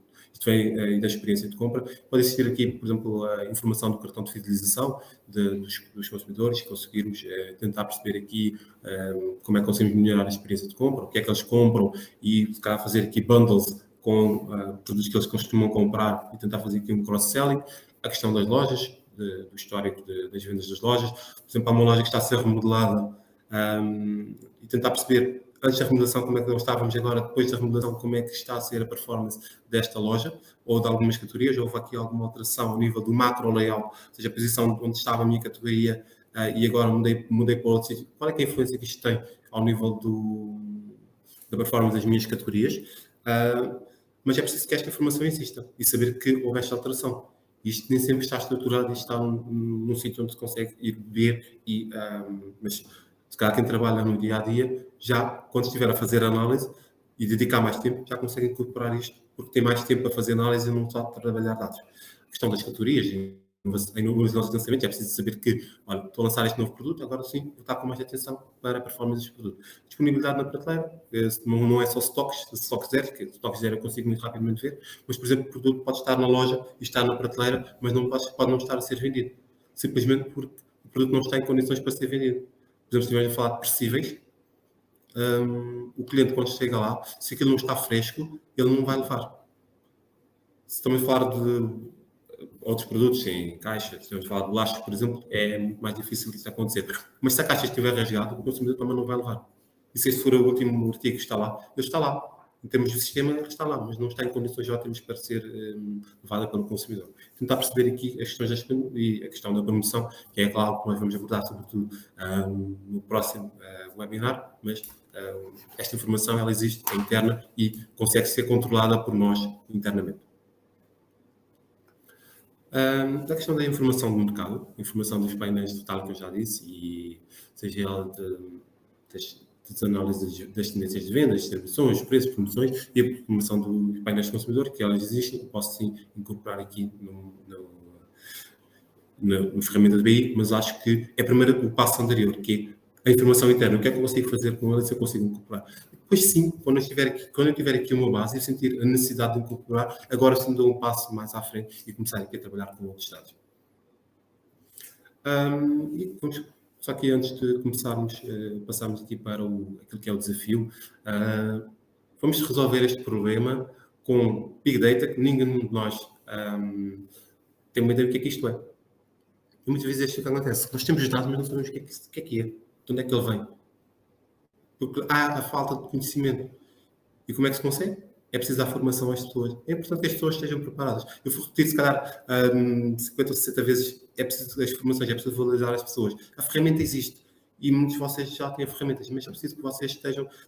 vem da experiência de compra. Pode existir aqui, por exemplo, a informação do cartão de fidelização dos consumidores, conseguirmos tentar perceber aqui como é que conseguimos melhorar a experiência de compra, o que é que eles compram e, se calhar, fazer aqui bundles com produtos que eles costumam comprar e tentar fazer aqui um cross-selling. A questão das lojas, do histórico das vendas das lojas. Por exemplo, há uma loja que está a ser remodelada e tentar perceber, antes da remodelação, como é que nós estávamos, agora, depois da remodelação, como é que está a ser a performance desta loja, ou de algumas categorias. Houve aqui alguma alteração ao nível do macro layout, ou seja, a posição onde estava a minha categoria, e agora mudei para outro sítio. Qual é que é a influência que isto tem ao nível da performance das minhas categorias? Mas é preciso que esta informação exista e saber que houve esta alteração. Isto nem sempre está estruturado e está num sítio onde se consegue ir ver, mas se calhar quem trabalha no dia-a-dia, já quando estiver a fazer análise e dedicar mais tempo, já consegue incorporar isto, porque tem mais tempo para fazer análise e não só para trabalhar dados. A questão das categorias, nos nossos lançamentos, é preciso saber que, olha, estou a lançar este novo produto, agora sim, vou estar com mais atenção para a performance deste produto. Disponibilidade na prateleira, não é só stocks zero, que stocks zero eu consigo muito rapidamente ver, mas, por exemplo, o produto pode estar na loja e estar na prateleira, mas pode não estar a ser vendido, simplesmente porque o produto não está em condições para ser vendido. Por exemplo, se estivermos a falar de perecíveis, o cliente, quando chega lá, se aquilo não está fresco, ele não vai levar. Se estamos a falar de outros produtos em caixa, se estamos a falar de bolachas, por exemplo, é muito mais difícil disso acontecer. Mas se a caixa estiver rasgada, o consumidor também não vai levar. E se esse for o último artigo que está lá, ele está lá. Em termos de sistema, ele está lá, mas não está em condições ótimas para ser levada pelo consumidor. Tentar perceber aqui as questões e a questão da promoção, que é claro que nós vamos abordar, sobretudo, no próximo webinar, mas esta informação ela existe, é interna e consegue ser controlada por nós internamente. A questão da informação do mercado, informação dos painéis de tal que eu já disse, e seja ela das análises das tendências de vendas, distribuições, preços, promoções e a informação dos painéis de consumidor, que elas existem, posso sim incorporar aqui na ferramenta de BI, mas acho que é primeiro o passo anterior, que é a informação interna. O que é que eu consigo fazer com ela se eu consigo incorporar? Depois sim, quando eu tiver aqui uma base e sentir a necessidade de incorporar, agora sim dou um passo mais à frente e começar aqui a trabalhar com outros dados. E vamos, só que antes de começarmos, passarmos aqui para aquilo que é o desafio, vamos resolver este problema com Big Data, que ninguém de nós tem uma ideia do que é que isto é. E muitas vezes isto é o que acontece. Nós temos os dados, mas não sabemos o que é que é. De onde é que ele vem? Porque há a falta de conhecimento. E como é que se consegue? É preciso dar formação às pessoas. É importante que as pessoas estejam preparadas. Eu vou repetir, se calhar, 50 ou 60 vezes, é preciso as formações, é preciso valorizar as pessoas. A ferramenta existe. E muitos de vocês já têm ferramentas, mas é preciso que vocês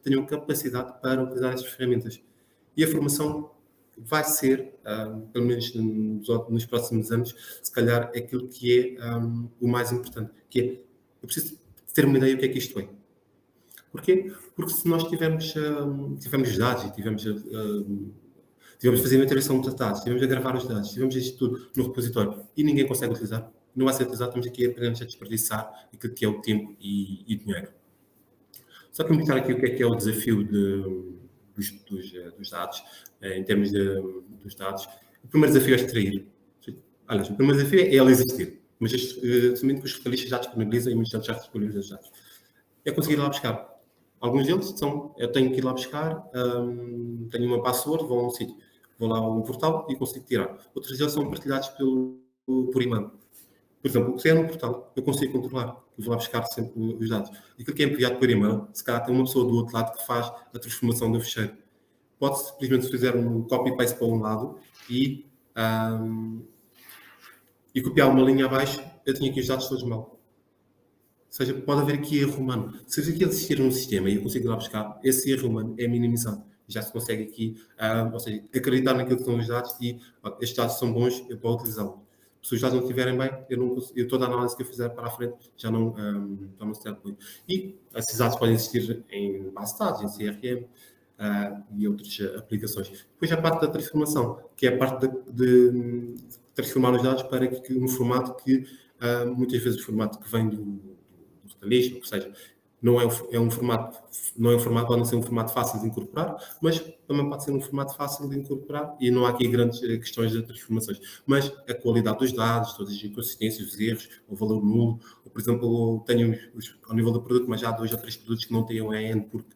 tenham capacidade para utilizar essas ferramentas. E a formação vai ser, pelo menos nos próximos anos, se calhar, aquilo que é o mais importante. Que é, eu preciso ter uma ideia do que é que isto é. Porquê? Porque se nós tivermos dados e tivermos a fazer uma interação de dados, tivemos a gravar os dados, tivemos isto tudo no repositório e ninguém consegue utilizar, não vai ser utilizado, estamos aqui apenas a desperdiçar aquilo que é o tempo e dinheiro. Só para mostrar aqui o que é o desafio dos dados, em termos dos dados. O primeiro desafio é extrair. Aliás, o primeiro desafio é ela existir, mas somente que os retalhistas já disponibilizam e muitos já disponibilizam os dados. É conseguir ir lá buscar. Alguns deles eu tenho que ir lá buscar, tenho uma password, vou a um sítio, vou lá a um portal e consigo tirar. Outros deles são partilhados por e-mail. Por exemplo, o que é no portal, eu consigo controlar. eu vou lá buscar sempre os dados. E aquilo que é enviado por e-mail, se calhar tem uma pessoa do outro lado que faz a transformação do ficheiro. Pode simplesmente fazer um copy-paste para um lado e copiar uma linha abaixo, eu tinha aqui os dados todos mal. Ou seja, pode haver aqui erro humano. Se aqui existir um sistema e eu consigo ir lá buscar, esse erro humano é minimizado. Já se consegue aqui, ou seja, acreditar naquilo que são os dados e estes dados são bons, eu posso utilizá-los. Se os dados não estiverem bem, toda a análise que eu fizer para a frente já não se apoio. E esses dados podem existir em base de dados, em CRM e outras aplicações. Depois a parte da transformação, que é a parte de transformar os dados para um formato que, muitas vezes, o formato que vem do retalhismo, ou seja, não é um formato, pode não ser um formato fácil de incorporar, mas também pode ser um formato fácil de incorporar e não há aqui grandes questões de transformações. Mas a qualidade dos dados, todas as inconsistências, os erros, o valor nulo, ou, por exemplo, tenho ao nível do produto, mas já há 2 ou 3 produtos que não têm o EN porque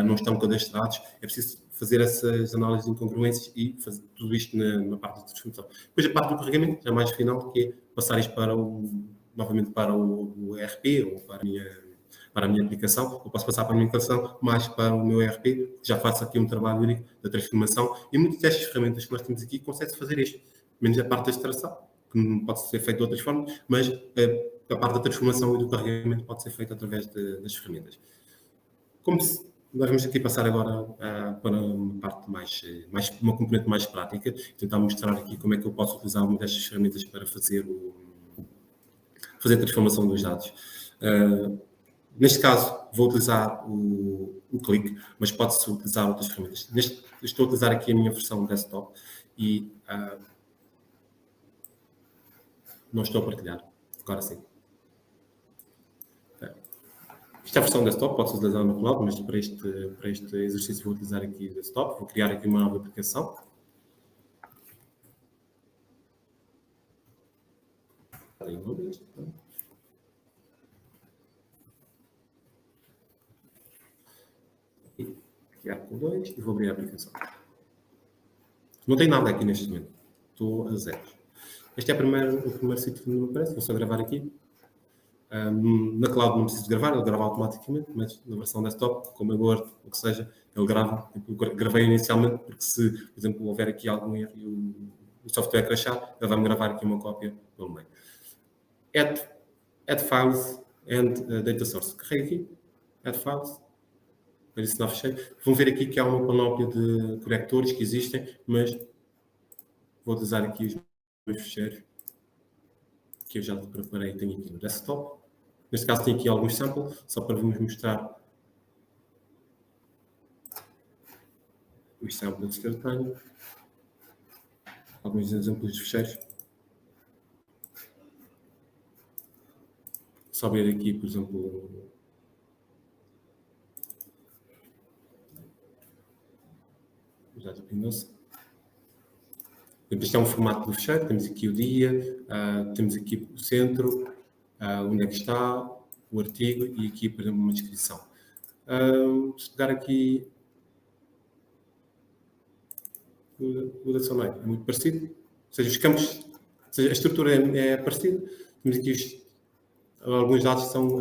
não estão cadastrados. É preciso fazer essas análises de incongruências e fazer tudo isto na parte da transformação. Depois a parte do carregamento, já mais final, que é passar isto novamente para o ERP ou para a minha aplicação. Eu posso passar para a minha aplicação, mais para o meu ERP, já faço aqui um trabalho único da transformação. E muitas destas ferramentas que nós temos aqui consegue-se fazer isto. Menos a parte da extração, que pode ser feita de outras formas, mas a parte da transformação e do carregamento pode ser feita através das ferramentas. Nós vamos aqui passar agora para uma parte uma componente mais prática, tentar mostrar aqui como é que eu posso utilizar uma destas ferramentas para fazer a transformação dos dados. Neste caso, vou utilizar o clique, mas pode-se utilizar outras ferramentas. Estou a utilizar aqui a minha versão desktop e não estou a partilhar. Agora sim. Esta é a versão desktop, pode-se utilizar no cloud, mas para este exercício vou utilizar aqui o desktop. Vou criar aqui uma nova aplicação. Criar com 2 e vou abrir a aplicação. Não tem nada aqui neste momento. Estou a zero. Este é o primeiro sítio que me aparece. Vou só gravar aqui. Na cloud não preciso gravar, ele grava automaticamente, mas na versão desktop, como é Word, o que seja, ele grava. Eu gravei inicialmente porque se, por exemplo, houver aqui algum erro e o software crashar, ele vai-me gravar aqui uma cópia pelo meio. Add files and data source. Carrega aqui. Add files. Adicionar ficheiro. Vão ver aqui que há uma panóplia de corretores que existem, mas vou utilizar aqui os meus ficheiros que eu já preparei. Tenho aqui no desktop. Neste caso tenho aqui alguns samples, só para vos mostrar os samples que eu tenho. Alguns exemplos de ficheiros. Só ver aqui, por exemplo, já depinou-se. Isto é um formato do fecheiro, temos aqui o dia, temos aqui o centro, onde é que está, o artigo e aqui, por exemplo, uma descrição. Se pegar aqui o da Sonai, é muito parecido, ou seja, os campos, ou seja, a estrutura é parecida, temos aqui alguns dados são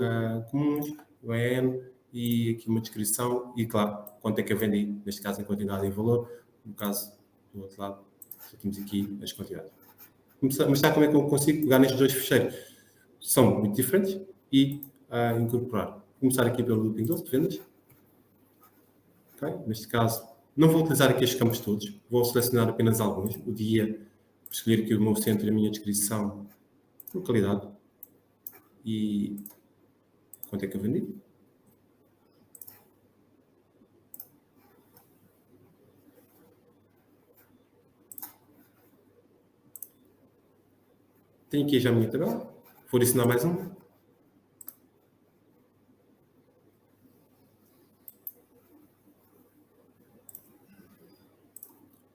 comuns, o EN e aqui uma descrição e, claro, quanto é que eu vendi, neste caso em quantidade e valor, no caso do outro lado, temos aqui as quantidades. Mostrar como é que eu consigo pegar nestes dois ficheiros. São muito diferentes e incorporar. Vou começar aqui pelo looping 12 de vendas. Okay? Neste caso, não vou utilizar aqui estes campos todos, vou selecionar apenas alguns. O dia, escolher aqui o meu centro e a minha descrição, localidade e quanto é que eu vendi. Tenho aqui já a minha tabela. Vou adicionar mais um.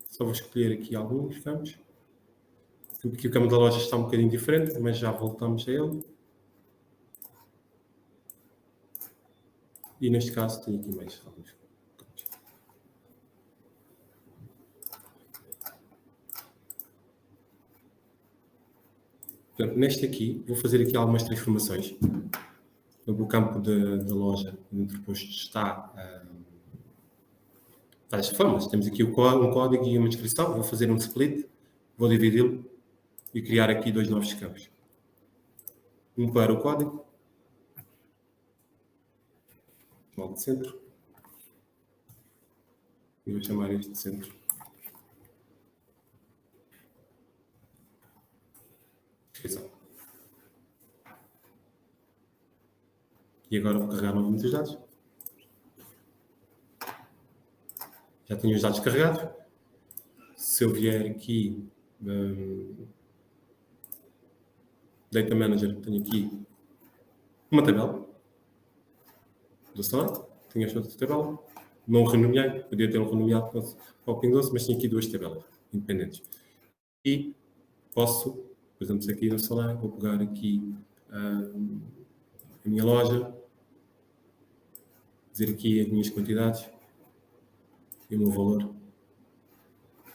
Só vou escolher aqui alguns campos. Aqui o campo da loja está um bocadinho diferente, mas já voltamos a ele. E neste caso tenho aqui mais alguns campos. Portanto, neste aqui, vou fazer aqui algumas transformações. no campo da loja, no entreposto está várias formas. Temos aqui um código e uma descrição. Vou fazer um split, vou dividi-lo e criar aqui 2 novos campos. Um para o código, modo de centro, e vou chamar este de centro. Descrição. E agora vou carregar novamente os dados. Já tenho os dados carregados. Se eu vier aqui, Data Manager, tenho aqui uma tabela do Sonnet, tenho esta outra tabela, não renomeei, podia ter renomeado para o Windows, mas tinha aqui 2 tabelas independentes. E posso, por exemplo, aqui no Sonnet, vou pegar aqui a minha loja, dizer aqui as minhas quantidades e o meu valor.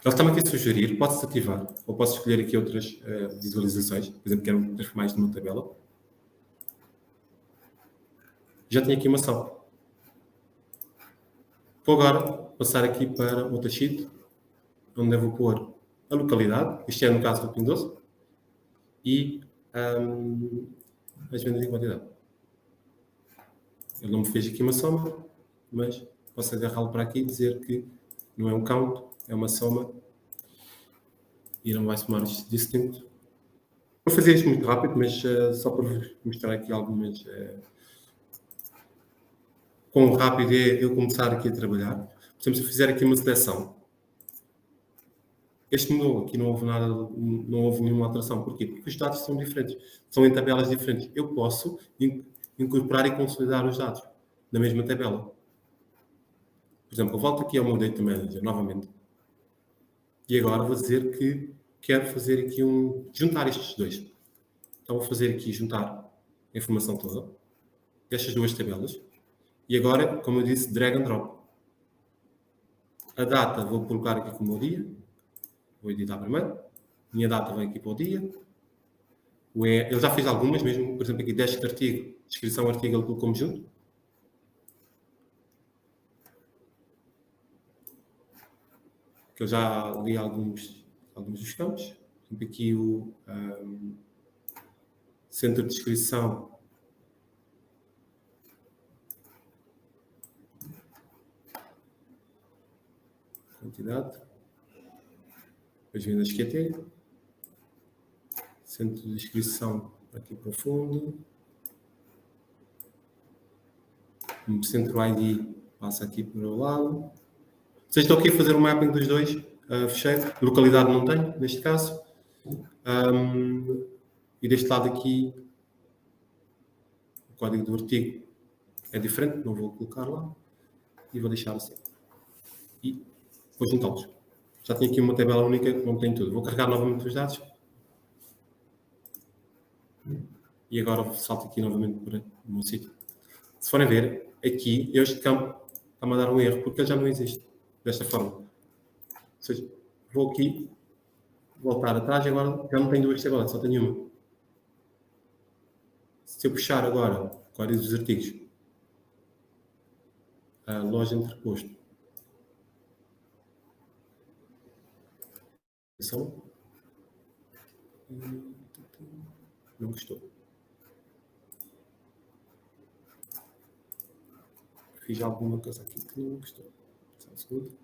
Ele está-me aqui a sugerir, posso ativar, ou posso escolher aqui outras visualizações, por exemplo, quero transformar isto numa tabela. Já tenho aqui uma ação. Vou agora passar aqui para outra sheet, onde eu vou pôr a localidade, isto é no caso do Windows, e as vendas em quantidade. Ele não me fez aqui uma soma, mas posso agarrá-lo para aqui e dizer que não é um count, é uma soma e não vai somar isto distinto. Vou fazer isto muito rápido, mas só para vos mostrar aqui algumas. Quão rápido é eu começar aqui a trabalhar. Por exemplo, se eu fizer aqui uma seleção, este mudou, aqui não houve nada, não houve nenhuma alteração. Porquê? Porque os dados são diferentes, são em tabelas diferentes. Eu posso incorporar e consolidar os dados na mesma tabela. Por exemplo, eu volto aqui ao meu Data Manager novamente. E agora vou dizer que quero fazer aqui juntar estes dois. Então vou fazer aqui juntar a informação toda destas 2 tabelas. E agora, como eu disse, drag and drop. A data vou colocar aqui como o dia. Vou editar primeiro. Minha data vem aqui para o dia. Ele já fez algumas, mesmo, por exemplo, aqui deste artigo, descrição artigo, ele colocou-me junto. Que eu já li alguns dos campos. Por exemplo, aqui o centro de descrição. Quantidade. As vendas que tem. Centro de descrição aqui para o fundo. O centro ID passa aqui para o lado. Vocês estão aqui a fazer o mapping dos dois. Fechei. Localidade não tenho, neste caso. E deste lado aqui, o código do artigo é diferente, não vou colocar lá. E vou deixar assim. E vou juntá-los. Já tenho aqui uma tabela única que não tem tudo. Vou carregar novamente os dados. E agora salto aqui novamente para o meu sítio. Se forem ver, aqui este campo está-me a dar um erro, porque ele já não existe desta forma. Ou seja, vou aqui, voltar atrás e agora já não tenho 2 tabelas, só tenho uma. Se eu puxar agora o código dos artigos, a loja entreposto, não gostou. Fiz alguma coisa aqui que não gostou. Só um segundo.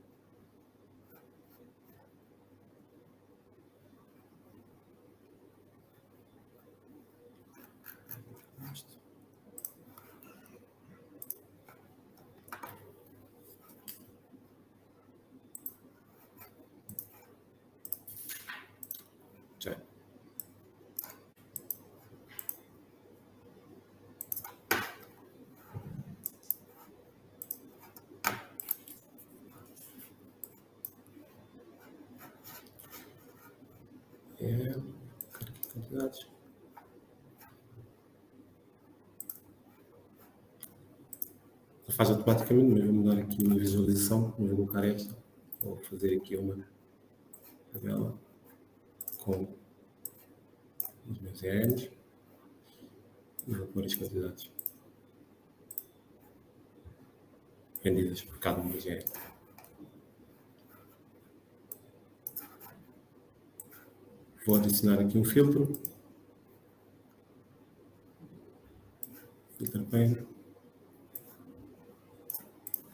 Já. Quantidades. Ele faz automaticamente, mas vou mudar aqui uma visualização, vou colocar esta, vou fazer aqui uma tabela com os meus ERNs e vou pôr as quantidades. vendidas por cada uma engenharia. Vou adicionar aqui um filtro. Filter pane.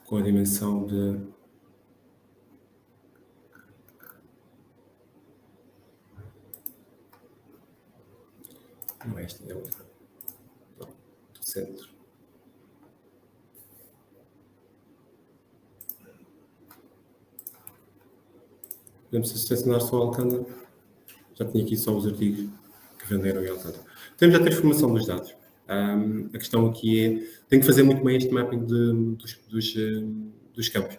Com a dimensão de não é esta, é outra. Do centro. Podemos selecionar só Alcântara. Já tinha aqui só os artigos que venderam em Alcântara. Temos a transformação dos dados. A questão aqui é, tenho que fazer muito bem este mapping dos campos.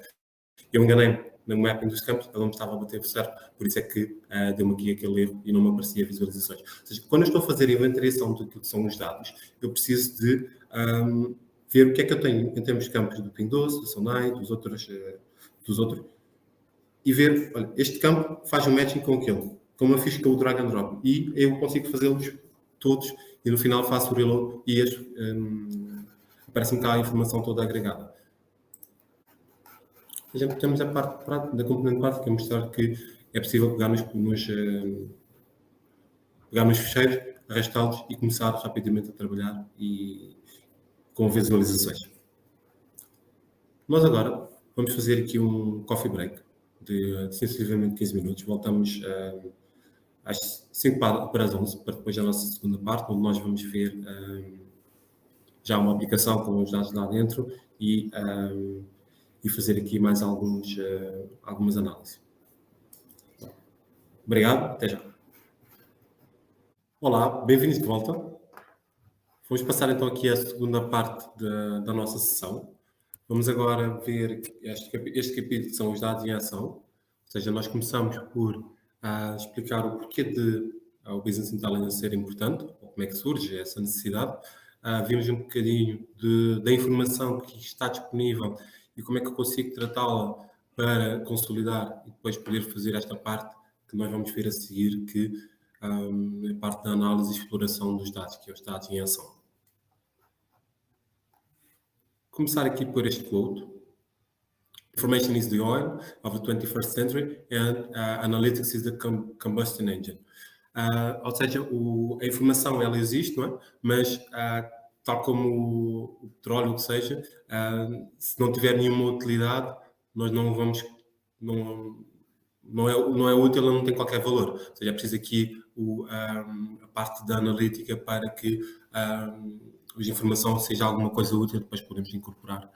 Eu enganei-me no mapping dos campos, ele não me estava a bater certo, por isso é que deu-me aqui aquele erro e não me aparecia visualizações. Ou seja, quando eu estou a fazer a inventariação daquilo que são os dados, eu preciso de ver o que é que eu tenho em termos de campos do Ping Doce, do Sonai, dos outros, e ver, olha, este campo faz um matching com aquele, como eu fiz com o drag and drop, e eu consigo fazê-los todos, e no final faço o reload e aparece-me cá a informação toda agregada. Por exemplo, temos a parte da componente prática, mostrar que é possível pegar nos fecheiros, arrastá-los e começar rapidamente a trabalhar e com visualizações. Nós agora vamos fazer aqui um coffee break de sensivelmente 15 minutos. Voltamos às 5 para as 11, para depois a nossa segunda parte, onde nós vamos ver já uma aplicação com os dados lá dentro e fazer aqui mais algumas análises. Obrigado, até já. Olá, bem-vindos de volta. Vamos passar então aqui a segunda parte da nossa sessão. Vamos agora ver este capítulo que são os dados em ação. Ou seja, nós começamos por explicar o porquê de o Business Intelligence ser importante, ou como é que surge essa necessidade. Vimos um bocadinho da informação que está disponível e como é que eu consigo tratá-la para consolidar e depois poder fazer esta parte que nós vamos ver a seguir, que é a parte da análise e exploração dos dados, que é os dados em ação. Começar aqui por este quote. Information is the oil of the 21st century and analytics is the combustion engine. Ou seja, a informação ela existe, não é? Mas tal como o petróleo, o que seja, se não tiver nenhuma utilidade, nós não vamos, não é útil, ela não tem qualquer valor. Ou seja, é preciso aqui a parte da analítica para que a informação seja alguma coisa útil, depois podemos incorporar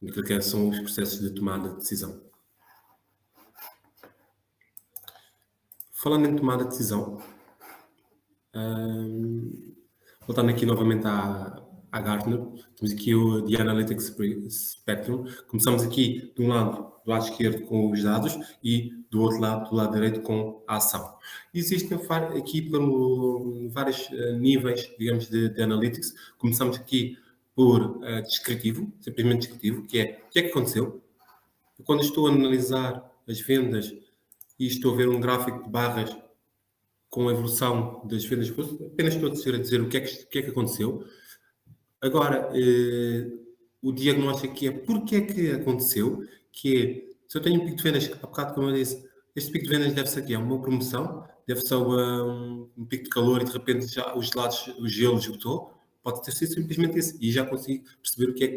naquilo que são os processos de tomada de decisão. Falando em tomada de decisão, voltando aqui novamente à Gartner, temos aqui o The Analytics Spectrum. Começamos aqui do lado esquerdo com os dados e do outro lado, do lado direito, com a ação. Existem aqui vários níveis, digamos, de Analytics. Começamos aqui por descritivo, simplesmente descritivo, que é o que é que aconteceu. Quando estou a analisar as vendas e estou a ver um gráfico de barras com a evolução das vendas, apenas estou a dizer o que é que aconteceu. Agora, o diagnóstico aqui é porque é que aconteceu, que é, se eu tenho um pico de vendas, há bocado como eu disse, este pico de vendas deve-se aqui a uma promoção, deve-se a um pico de calor e de repente já o gelo esgotou, pode ter sido simplesmente isso, e já consigo perceber o que é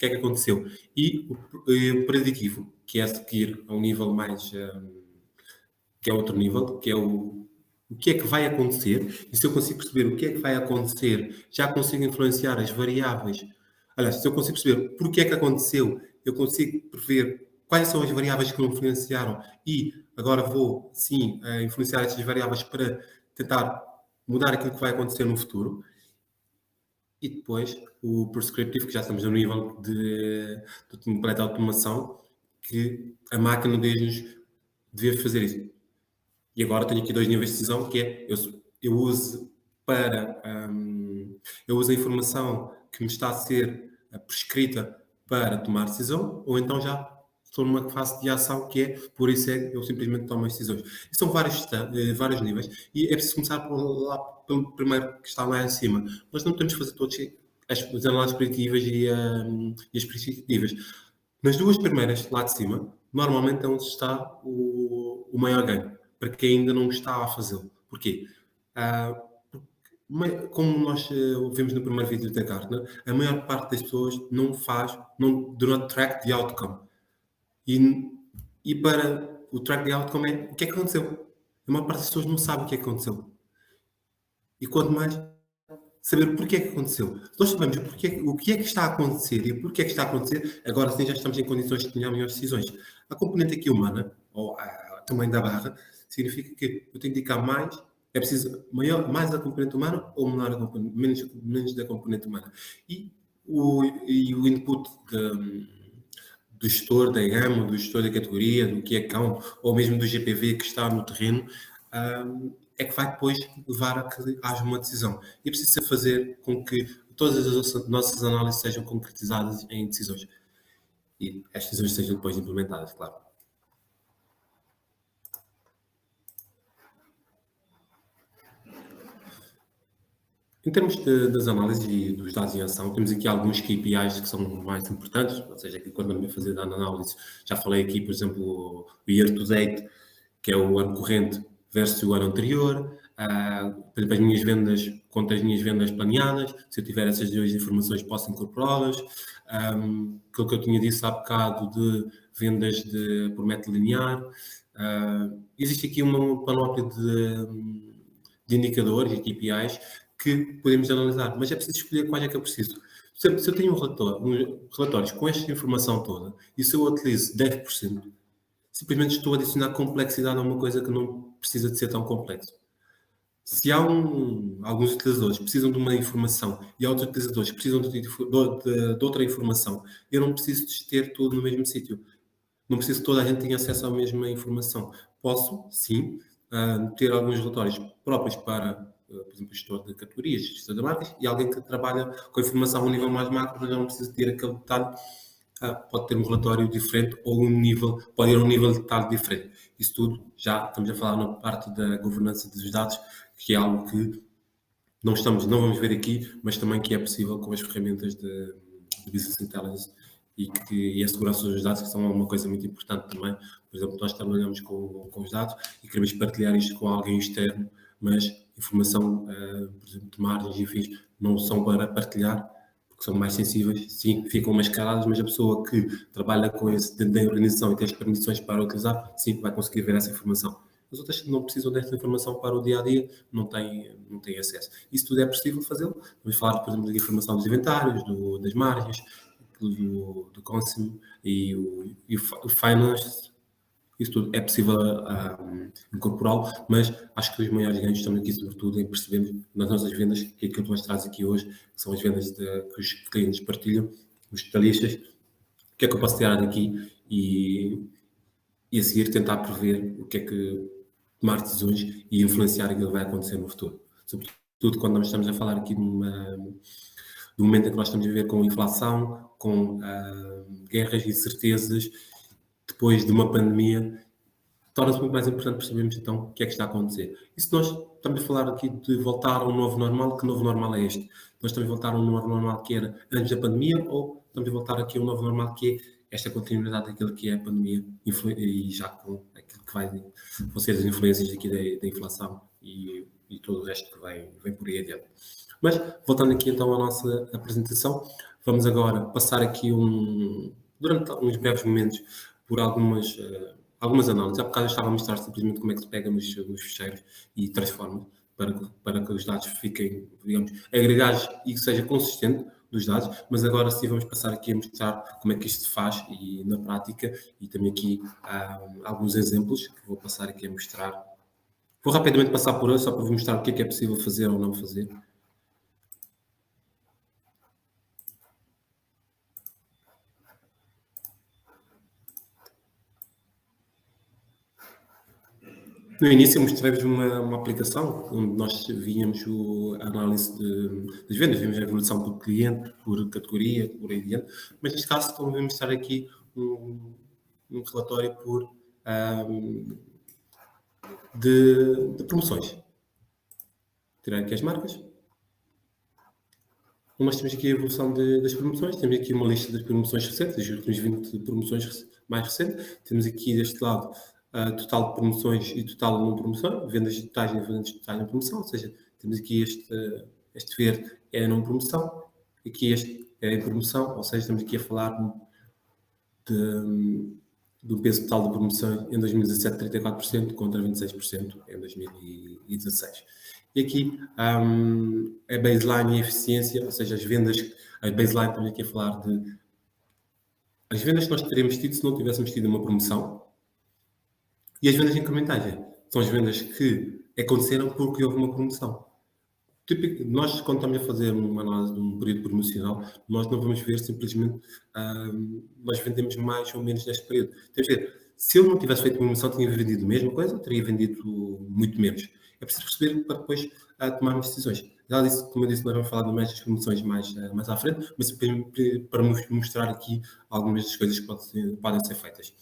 que aconteceu. E o preditivo, que é a seguir a um nível mais, que é outro nível, que é o que é que vai acontecer, e se eu consigo perceber o que é que vai acontecer, já consigo influenciar as variáveis. Aliás, se eu consigo perceber porque é que aconteceu, eu consigo prever quais são as variáveis que me influenciaram e agora vou, sim, influenciar essas variáveis para tentar mudar aquilo que vai acontecer no futuro. E depois o prescriptive, que já estamos no nível de completa automação, que a máquina deve fazer isso. E agora tenho aqui dois níveis de decisão, que é eu uso a informação que me está a ser prescrita para tomar decisão, ou então já estou numa fase de ação que é, por isso eu simplesmente tomo as decisões. E são vários níveis, e é preciso começar pelo primeiro que está lá em cima. Nós não temos que fazer todos as análises preditivas e as prescritivas. Nas duas primeiras, lá de cima, normalmente é onde está o maior ganho, para quem ainda não está a fazê-lo. Porquê? Como nós vimos no primeiro vídeo da Gartner, a maior parte das pessoas do not track the outcome. E para o track the outcome é o que é que aconteceu. A maior parte das pessoas não sabe o que é que aconteceu. E quanto mais saber porquê é que aconteceu. Se nós sabemos o que é que está a acontecer e porquê é que está a acontecer, agora sim já estamos em condições de tomar melhores decisões. A componente aqui humana, ou tamanho da barra, significa que eu tenho que dedicar mais, é preciso mais da componente humana ou menos da componente humana. E o input do gestor da gama, do gestor da categoria, do que é cão, ou mesmo do GPV que está no terreno, é que vai depois levar a que haja uma decisão. E é preciso fazer com que todas as nossas análises sejam concretizadas em decisões. E as decisões sejam depois implementadas, claro. Em termos das análises e dos dados em ação, temos aqui alguns KPIs que são mais importantes, ou seja, que quando eu me fazer da análise, já falei aqui, por exemplo, o year to date, que é o ano corrente versus o ano anterior, por exemplo, as minhas vendas contra as minhas vendas planeadas, se eu tiver essas duas informações posso incorporá-las, aquilo que eu tinha dito há bocado de vendas por método linear, existe aqui uma panóplia de indicadores e KPIs que podemos analisar, mas é preciso escolher quais é que eu preciso. Se eu tenho relatórios com esta informação toda e se eu utilizo 10%, simplesmente estou a adicionar complexidade a uma coisa que não precisa de ser tão complexo. Se há alguns utilizadores que precisam de uma informação e há outros utilizadores que precisam de outra informação, eu não preciso de ter tudo no mesmo sítio. Não preciso que toda a gente tenha acesso à mesma informação. Posso, sim, ter alguns relatórios próprios para, por exemplo, gestor de categorias, gestor de marcas, e alguém que trabalha com a informação a um nível mais macro, mas não precisa ter aquele detalhe, pode ter um relatório diferente ou pode ir a um nível de detalhe diferente. Isso tudo já estamos a falar na parte da governança dos dados, que é algo que não vamos ver aqui, mas também que é possível com as ferramentas de Business Intelligence e a segurança dos dados, que são uma coisa muito importante também. Por exemplo, nós trabalhamos com os dados e queremos partilhar isto com alguém externo, mas informação, por exemplo, de margens e fins, não são para partilhar, porque são mais sensíveis, sim, ficam mascaradas, mas a pessoa que trabalha com esse dentro da organização e tem as permissões para utilizar, sim, vai conseguir ver essa informação. As outras que não precisam desta informação para o dia-a-dia não têm acesso. Isso tudo é possível fazê-lo. Vamos falar, por exemplo, da informação dos inventários, das margens, do consumo e o finance. Isso tudo é possível incorporá-lo, mas acho que os maiores ganhos estão aqui, sobretudo, em percebermos nas nossas vendas, que é aquilo que nós traz aqui hoje, que são as vendas que os clientes partilham, os detalhistas, o que é que eu posso tirar daqui e a seguir tentar prever o que é que tomar decisões e influenciar aquilo que vai acontecer no futuro. Sobretudo quando nós estamos a falar aqui do momento em que nós estamos a viver com inflação, com guerras e incertezas, depois de uma pandemia, torna-se muito mais importante percebermos então o que é que está a acontecer. E se nós estamos a falar aqui de voltar a um novo normal, que novo normal é este? Nós estamos a voltar a um novo normal que era antes da pandemia ou estamos a voltar aqui a um novo normal que é esta continuidade daquilo que é a pandemia e já com aquilo que vão ser as influências aqui da inflação e todo o resto que vem por aí adiante. Mas, voltando aqui então à nossa apresentação, vamos agora passar aqui durante uns breves momentos por algumas análises. Há bocado eu estava a mostrar simplesmente como é que se pega nos ficheiros e transforma para que os dados fiquem, digamos, agregados e que seja consistente dos dados, mas agora sim vamos passar aqui a mostrar como é que isto se faz e na prática, e também aqui alguns exemplos que vou passar aqui a mostrar. Vou rapidamente passar por eles só para vos mostrar o que é possível fazer ou não fazer. No início eu mostrei-vos uma aplicação onde nós víamos a análise das vendas, víamos a evolução por cliente, por categoria, por aí adiante, mas neste caso estou a mostrar aqui um relatório de promoções. Tirar aqui as marcas Nós temos aqui a evolução das promoções, temos aqui uma lista das promoções recentes, das últimas 20 promoções mais recentes. Temos aqui deste lado total de promoções e total de não promoção, vendas digitais e vendas digitais não promoção, ou seja, temos aqui este verde é a não promoção, aqui este é a promoção, ou seja, estamos aqui a falar do peso total de promoção em 2017, 34% contra 26% em 2016. E aqui a baseline e a eficiência, ou seja, as vendas, a baseline, estamos aqui a falar de as vendas que nós teríamos tido se não tivéssemos tido uma promoção, e as vendas incrementais são as vendas que aconteceram porque houve uma promoção. Nós, quando estamos a fazer uma análise de um período promocional, nós não vamos ver simplesmente nós vendemos mais ou menos neste período. Temos que ver, se eu não tivesse feito promoção, tinha vendido a mesma coisa, teria vendido muito menos. É preciso perceber para depois tomarmos decisões. Já disse, como eu disse, nós vamos falar de mais das promoções mais à frente, mas para mostrar aqui algumas das coisas que podem ser feitas.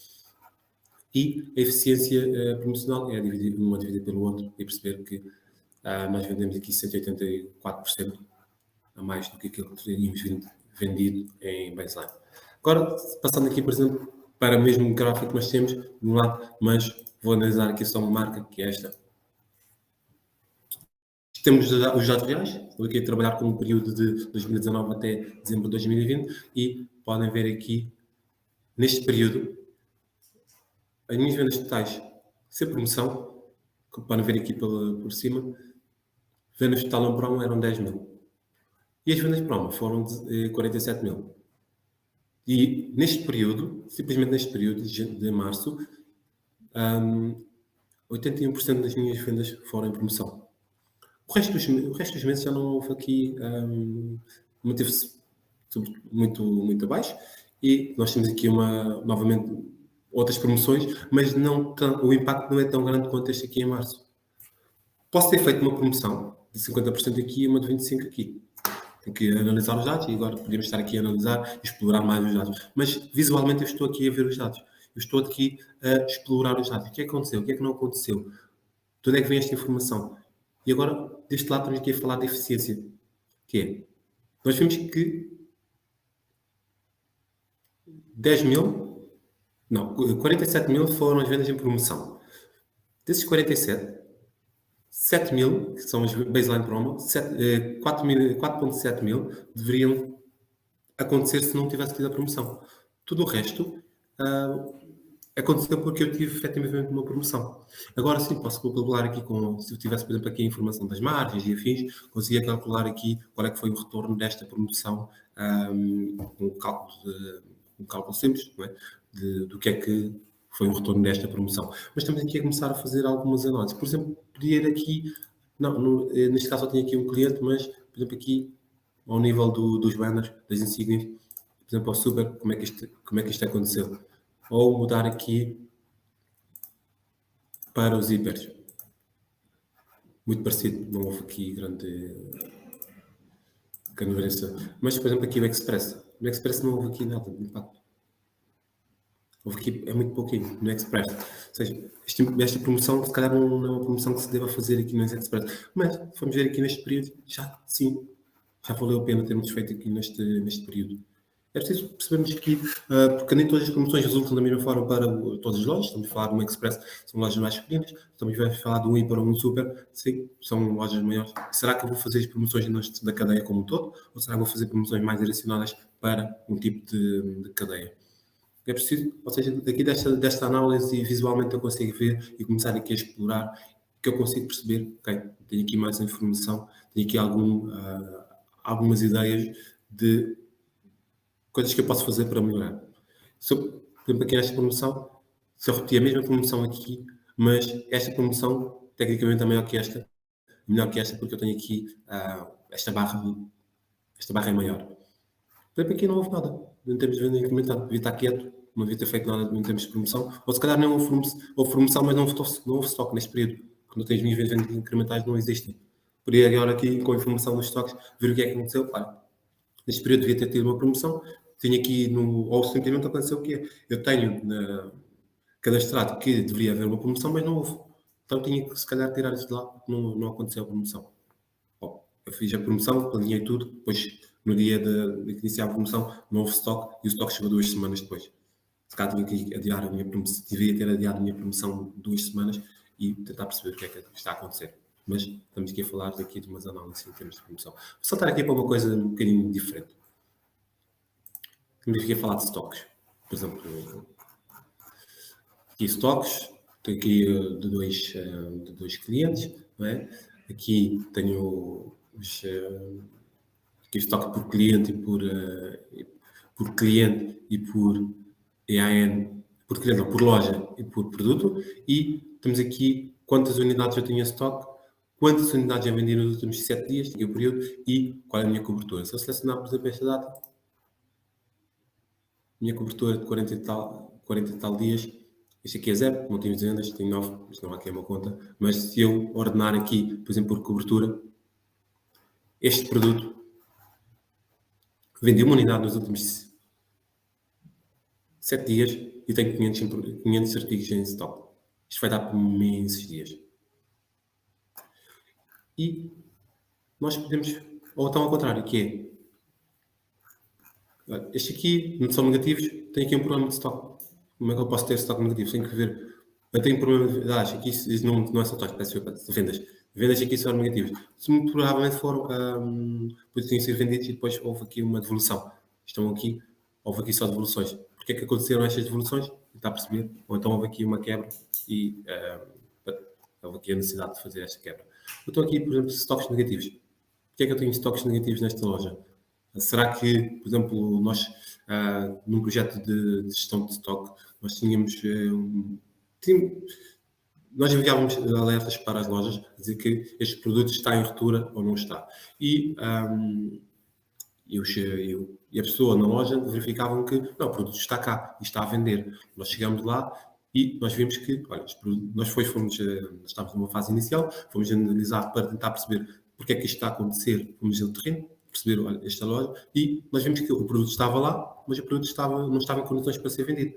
E a eficiência promocional é dividir um a dividir pelo outro e perceber que nós vendemos aqui 184% a mais do que aquilo que teríamos vendido em baseline. Agora, passando aqui, por exemplo, para o mesmo gráfico que nós temos, de um lado, mas vou analisar aqui só uma marca, que é esta. Temos os dados reais, estou aqui a trabalhar com o período de 2019 até dezembro de 2020 e podem ver aqui, neste período, as minhas vendas totais sem promoção, que podem ver aqui por cima, vendas total em promo eram 10 mil. E as vendas promo foram 47 mil. E neste período, simplesmente neste período de março, 81% das minhas vendas foram em promoção. O resto dos meses já não houve aqui, manteve-se muito abaixo. E nós temos aqui novamente outras promoções, mas o impacto não é tão grande quanto este aqui em março. Posso ter feito uma promoção de 50% aqui e uma de 25% aqui. Tenho que analisar os dados e agora podemos estar aqui a analisar e explorar mais os dados. Mas visualmente eu estou aqui a ver os dados. Eu estou aqui a explorar os dados. O que é que aconteceu? O que é que não aconteceu? De onde é que vem esta informação? E agora, deste lado, estamos aqui a falar de eficiência. Que é, nós vimos que 47 mil foram as vendas em promoção. Desses 47, 7 mil, que são as baseline promo, 4.7 mil deveriam acontecer se não tivesse tido a promoção. Tudo o resto aconteceu porque eu tive efetivamente uma promoção. Agora sim, posso calcular aqui se eu tivesse, por exemplo, aqui a informação das margens e afins, conseguia calcular aqui qual é que foi o retorno desta promoção, um cálculo simples, não é? Do que é que foi o retorno desta promoção. Mas estamos aqui a começar a fazer algumas análises. Por exemplo, podia ir aqui, neste caso eu tenho aqui um cliente, mas, por exemplo, aqui, ao nível dos banners, das insígnias, por exemplo, ao super, como é que isto aconteceu? Ou mudar aqui para os hipers. Muito parecido, não houve aqui grande diferença. Mas, por exemplo, aqui o Express. No Express não houve aqui nada de impacto. Houve aqui, é muito pouquinho no Express. Ou seja, esta promoção, se calhar, não é uma promoção que se deva fazer aqui no Express. Mas, se formos ver aqui neste período, já valeu a pena termos feito aqui neste período. É preciso percebermos que, porque nem todas as promoções resultam da mesma forma para todas as lojas. Estamos a falar de uma Express, são lojas mais pequenas. Estamos a falar de um hiper ou um super, sim, são lojas maiores. Será que eu vou fazer as promoções da cadeia como um todo? Ou será que vou fazer promoções mais direcionadas para um tipo de cadeia? É preciso, ou seja, daqui desta análise e visualmente eu consigo ver e começar aqui a explorar, que eu consigo perceber, ok, tenho aqui mais informação, tenho aqui algumas ideias de coisas que eu posso fazer para melhorar. Por exemplo, aqui nesta promoção, se eu repetir a mesma promoção aqui, mas esta promoção tecnicamente é melhor que esta, porque eu tenho aqui esta barra é maior. Por exemplo, aqui não houve nada, não temos de venda incrementada, devia estar quieto, não devia ter feito nada em termos de promoção, ou se calhar não houve promoção, mas não houve stock neste período, quando tens minhas vendas incrementais não existem. Poderia agora aqui, com a informação dos stocks, ver o que é que aconteceu. Claro, neste período devia ter tido uma promoção, tinha aqui ou simplesmente aconteceu o que é. Eu tenho cadastrado que deveria haver uma promoção, mas não houve. Então tinha que se calhar tirar isso de lá, não aconteceu a promoção. Bom, eu fiz a promoção, planeei tudo, depois no dia de iniciar a promoção, não houve stock e o stock chegou 2 semanas depois. Se calhar tive que adiar a minha promoção, devia ter adiado a minha promoção 2 semanas e tentar perceber o que é que está a acontecer. Mas estamos aqui a falar daqui de umas análises em termos de promoção. Vou saltar aqui para uma coisa um bocadinho diferente. Estamos aqui a falar de stocks. Por exemplo, aqui stocks, tenho aqui de dois clientes, não é? Aqui tenho aqui estoque por cliente e por cliente e por EAN, por cliente, não, por loja e por produto, e temos aqui quantas unidades eu tenho em estoque, quantas unidades eu vendi nos últimos 7 dias, aqui o período, e qual é a minha cobertura. Se eu selecionar, por exemplo, esta data, minha cobertura de 40 e tal dias, isto aqui é 0, não tenho vendas, tenho 9, isto não há aqui uma conta, mas se eu ordenar aqui, por exemplo, por cobertura, este produto vendi uma unidade nos últimos 7 dias e tenho 500 artigos em stock. Isto vai dar para imensos dias. E nós podemos, ou então ao contrário, que é, este aqui, não são negativos, tem aqui um problema de stock. Como é que eu posso ter stock negativo? Tenho que ver. Eu tenho um problema de vendas. Aqui isso não é só stock, peço vendas. Vendas aqui são negativas. Se muito provavelmente foram, podem ser vendidos e depois houve aqui uma devolução. Houve aqui só devoluções. Porquê é que aconteceram estas devoluções? Está a perceber? Ou então houve aqui uma quebra e houve aqui a necessidade de fazer esta quebra. Eu estou aqui, por exemplo, estoques negativos. Porquê é que eu tenho estoques negativos nesta loja? Será que, por exemplo, nós, num projeto de gestão de estoque, nós tínhamos... nós enviávamos alertas para as lojas a dizer que este produto está em ruptura ou não está. E a pessoa na loja verificavam que não, o produto está cá e está a vender. Nós chegamos lá e nós vimos que, olha, nós estávamos numa fase inicial, fomos analisar para tentar perceber porque é que isto está a acontecer, fomos ao terreno, perceber, olha, esta loja, e nós vimos que o produto estava lá, mas o produto não estava em condições para ser vendido.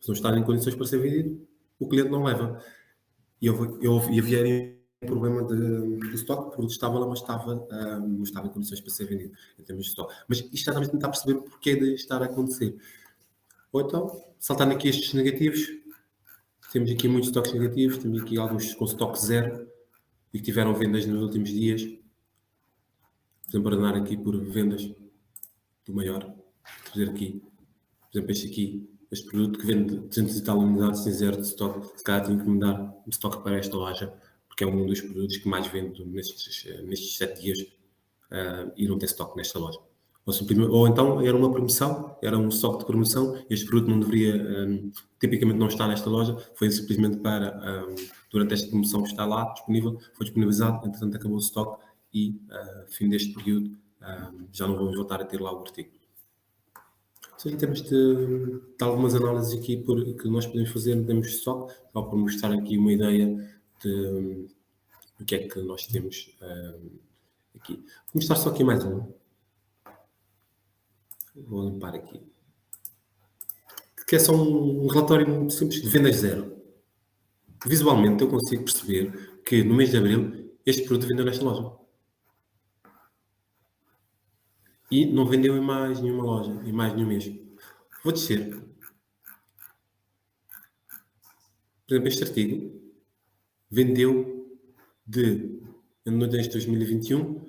Se não está em condições para ser vendido, o cliente não leva. E havia um problema de estoque, o produto estava lá, mas não estava em condições para ser vendido, em termos de estoque. Mas isto estamos a tentar perceber o porquê de estar a acontecer. Ou então, saltando aqui estes negativos, temos aqui muitos estoques negativos, temos aqui alguns com estoque 0 e que tiveram vendas nos últimos dias. Por exemplo, ordenar aqui por vendas do maior. Fazer aqui, por exemplo, este produto que vende 200 e tal unidades em 0 de estoque, se calhar tenho que mudar de estoque para esta loja, porque é um dos produtos que mais vendo nestes 7 dias e não tem estoque nesta loja. Ou então era uma promoção, era um estoque de promoção, este produto não deveria, tipicamente não está nesta loja, foi simplesmente para, durante esta promoção está lá, disponível, foi disponibilizado, entretanto acabou o estoque e, fim deste período, já não vamos voltar a ter lá o artigo. Ou seja, em termos de algumas análises aqui que nós podemos fazer em termos de estoque, só para mostrar aqui uma ideia do que é que nós temos aqui. Vou mostrar só aqui mais um. Vou limpar aqui. Que é só um relatório muito simples de vendas 0. Visualmente eu consigo perceber que no mês de abril este produto vendeu nesta loja. E não vendeu em mais nenhuma loja, em mais nenhum mês. Vou descer. Por exemplo, este artigo vendeu de 2021,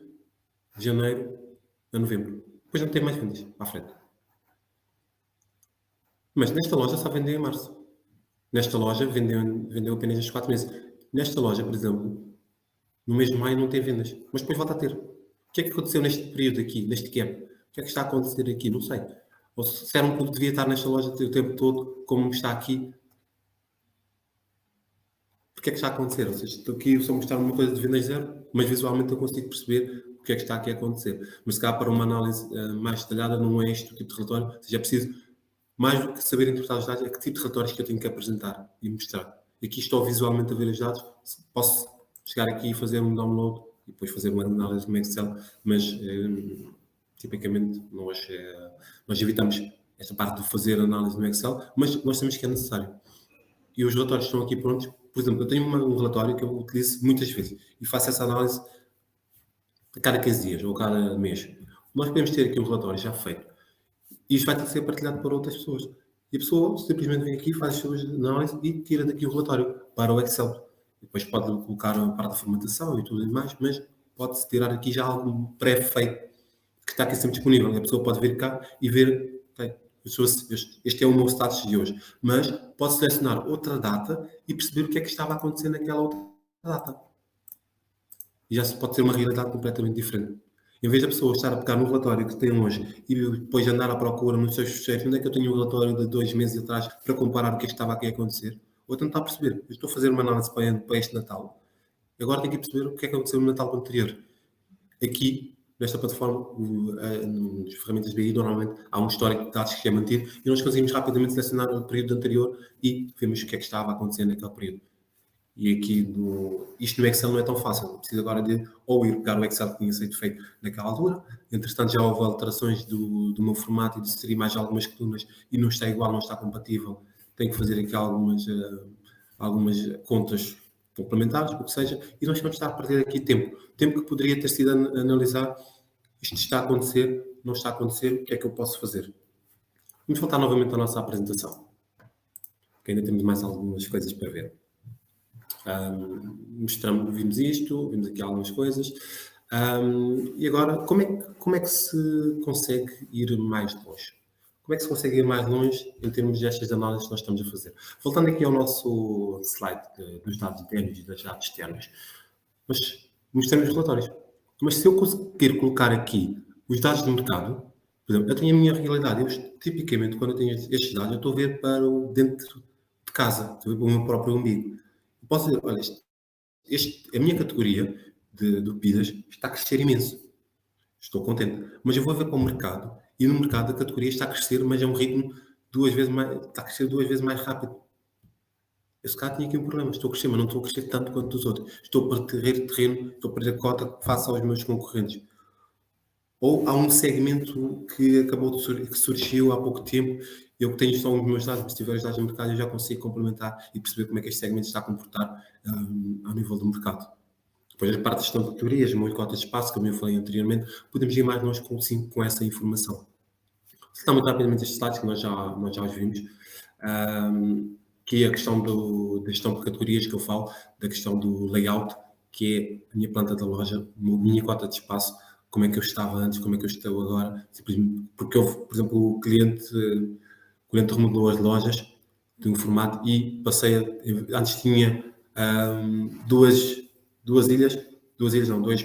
de janeiro a novembro. Depois não tem mais vendas à frente. Mas nesta loja só vendeu em março. Nesta loja vendeu apenas estes 4 meses. Nesta loja, por exemplo, no mês de maio não tem vendas, mas depois volta a ter. O que é que aconteceu neste período aqui, neste gap? O que é que está a acontecer aqui? Não sei. Ou se era um produto que devia estar nesta loja o tempo todo, como está aqui. O que é que está a acontecer? Ou seja, estou aqui só a mostrar uma coisa de vendas 0, mas visualmente eu consigo perceber o que é que está aqui a acontecer. Mas se calhar para uma análise mais detalhada não é este o tipo de relatório. Ou seja, é preciso, mais do que saber interpretar os dados, é que tipo de relatórios que eu tenho que apresentar e mostrar. Aqui estou visualmente a ver os dados, posso chegar aqui e fazer um download e depois fazer uma análise no Excel, mas tipicamente nós evitamos esta parte de fazer análise no Excel, mas nós sabemos que é necessário. E os relatórios estão aqui prontos. Por exemplo, eu tenho um relatório que eu utilizo muitas vezes e faço essa análise a cada 15 dias ou a cada mês. nós podemos ter aqui um relatório já feito e isto vai ter que ser partilhado para outras pessoas. E a pessoa simplesmente vem aqui, faz as suas análises e tira daqui o relatório para o Excel. Depois pode colocar a parte da formatação e tudo mais, mas pode-se tirar aqui já algo pré-feito que está aqui sempre disponível. A pessoa pode vir cá e ver, okay, este é o meu status de hoje. Mas pode selecionar outra data e perceber o que é que estava a acontecer naquela outra data. E já se pode ter uma realidade completamente diferente. Em vez da pessoa estar a pegar no relatório que tem hoje e depois andar à procura nos seus fecheiros, onde é que eu tenho um relatório de 2 meses atrás para comparar o que é que estava aqui a acontecer, ou tentar perceber, eu estou a fazer uma análise para este Natal, agora tenho que perceber o que é que aconteceu no Natal anterior. Aqui, nesta plataforma, nas ferramentas BI, normalmente há um histórico de dados que é mantido e nós conseguimos rapidamente selecionar o período anterior e vemos o que é que estava a acontecer naquele período. E aqui, isto no Excel não é tão fácil. Preciso agora de ou ir pegar o Excel que tinha sido feito naquela altura. Entretanto, já houve alterações do meu formato e de inserir mais algumas colunas e não está igual, não está compatível. Tenho que fazer aqui algumas contas complementares, o que seja, e nós vamos estar a perder aqui tempo. Tempo que poderia ter sido analisar. Isto está a acontecer, não está a acontecer, o que é que eu posso fazer? Vamos voltar novamente à nossa apresentação, que ainda temos mais algumas coisas para ver. Vimos isto, vimos aqui algumas coisas. E agora, como é que se consegue ir mais longe? Como é que se consegue ir mais longe em termos destas análises que nós estamos a fazer? Voltando aqui ao nosso slide dos dados internos e dos dados externos, mas mostramos os relatórios. Mas se eu conseguir colocar aqui os dados do mercado, por exemplo, eu tenho a minha realidade. Eu, tipicamente, quando eu tenho estes dados, eu estou a ver para o dentro de casa, estou a ver para o meu próprio umbigo. Posso dizer, olha, a minha categoria de bebidas está a crescer imenso. Estou contente. Mas eu vou ver para o mercado e no mercado a categoria está a crescer, mas é um ritmo está a crescer 2 vezes mais rápido. Eu se calhar tinha aqui um problema. Estou a crescer, mas não estou a crescer tanto quanto os outros. Estou a perder terreno, estou a perder cota face aos meus concorrentes. Ou há um segmento que que surgiu há pouco tempo. Eu que tenho só os meus dados, se tiver os dados do mercado, eu já consigo complementar e perceber como é que este segmento está a comportar ao nível do mercado. Depois, a parte da gestão de categorias, uma cota de espaço, como eu falei anteriormente, podemos ir mais longe com essa informação. Está muito rapidamente estes slides que nós já os vimos, que é a questão da gestão de categorias que eu falo, da questão do layout, que é a minha planta da loja, a minha cota de espaço, como é que eu estava antes, como é que eu estou agora, simplesmente porque eu, por exemplo, o cliente remodelou as lojas de um formato e antes tinha dois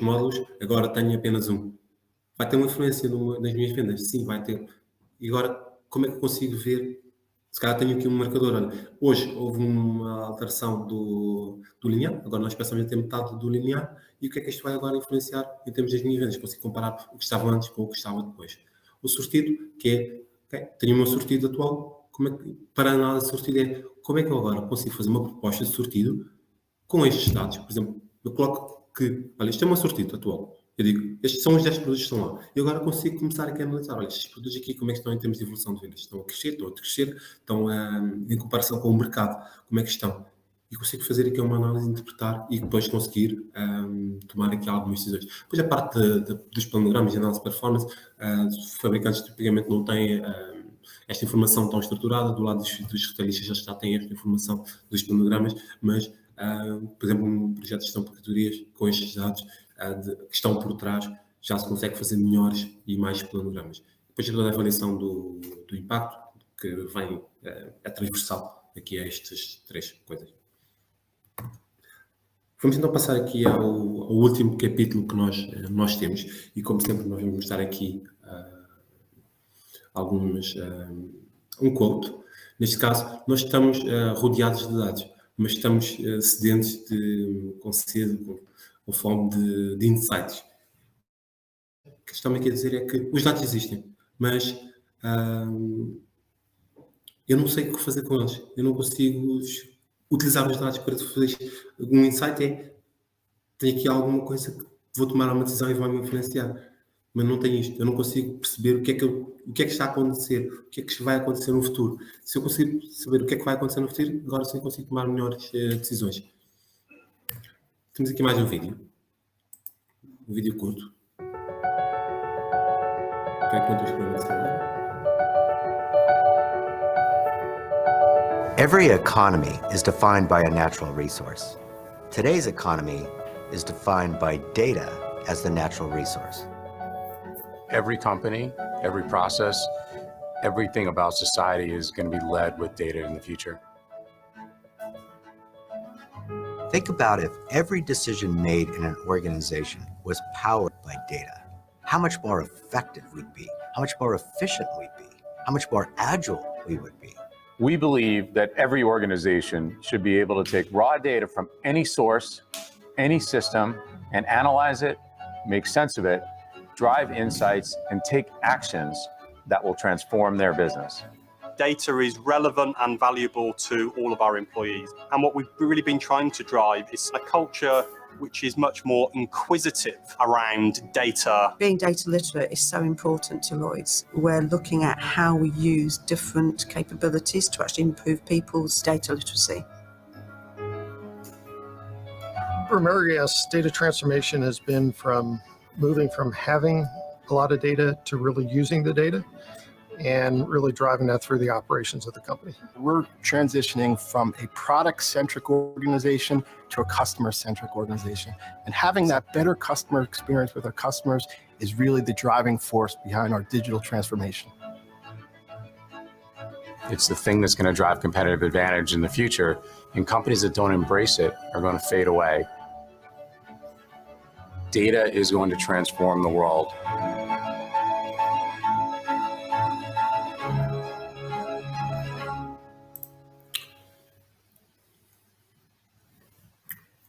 módulos, agora tenho apenas um. Vai ter uma influência nas minhas vendas? Sim, vai ter. E agora, como é que eu consigo ver? Se calhar tenho aqui um marcador. Olha, hoje houve uma alteração do linear, agora nós passamos a ter metade do linear, e o que é que isto vai agora influenciar em termos das minhas vendas? Consigo comparar o que estava antes com o que estava depois. O sortido, que é, okay, tenho o meu sortido atual, para a análise de sortido é, como é que eu agora consigo fazer uma proposta de sortido com estes dados? Por exemplo, eu coloco que, olha, isto é o meu sortido atual. Eu digo, estes são os 10 produtos que estão lá. E agora consigo começar aqui a analisar, olha, estes produtos aqui, como é que estão em termos de evolução de vendas? Estão a crescer, estão a decrescer, estão em comparação com o mercado, como é que estão? E consigo fazer aqui uma análise, interpretar e depois conseguir tomar aqui algumas decisões. Depois a parte dos planogramas de análise de performance, os fabricantes tipicamente não têm esta informação tão estruturada, do lado dos retalhistas já têm esta informação dos planogramas, mas, por exemplo, um projeto de gestão de categorias com estes dados que estão por trás, já se consegue fazer melhores e mais planogramas. Depois toda a avaliação do impacto, que vem, é transversal aqui a estas 3 coisas. Vamos então passar aqui ao último capítulo que nós temos, e como sempre nós vamos mostrar aqui um quote. Neste caso, nós estamos rodeados de dados, mas estamos sedentos com sede, com fome de insights. O que estamos aqui a dizer é que os dados existem, mas eu não sei o que fazer com eles. Eu não consigo utilizar os dados para fazer um insight. Tenho aqui alguma coisa que vou tomar uma decisão e vai-me influenciar. Mas não tenho isto. Eu não consigo perceber o que é que está a acontecer, o que é que vai acontecer no futuro. Se eu consigo saber o que é que vai acontecer no futuro, agora sim consigo tomar melhores decisões. Temos aqui mais um vídeo curto. Ok, pronto, experimento celular. Every economy is defined by a natural resource. Today's economy is defined by data as the natural resource. Every company, every process, everything about society is going to be led with data in the future. Think about if every decision made in an organization was powered by data. How much more effective we'd be, how much more efficient we'd be, how much more agile we would be. We believe that every organization should be able to take raw data from any source, any system, and analyze it, make sense of it, drive insights, and take actions that will transform their business. Data is relevant and valuable to all of our employees. And what we've really been trying to drive is a culture which is much more inquisitive around data. Being data literate is so important to Lloyds. We're looking at how we use different capabilities to actually improve people's data literacy. For Amerigas, data transformation has been from moving from having a lot of data to really using the data and really driving that through the operations of the company. We're transitioning from a product-centric organization to a customer-centric organization. And having that better customer experience with our customers is really the driving force behind our digital transformation. It's the thing that's going to drive competitive advantage in the future, and companies that don't embrace it are going to fade away. Data is going to transform the world.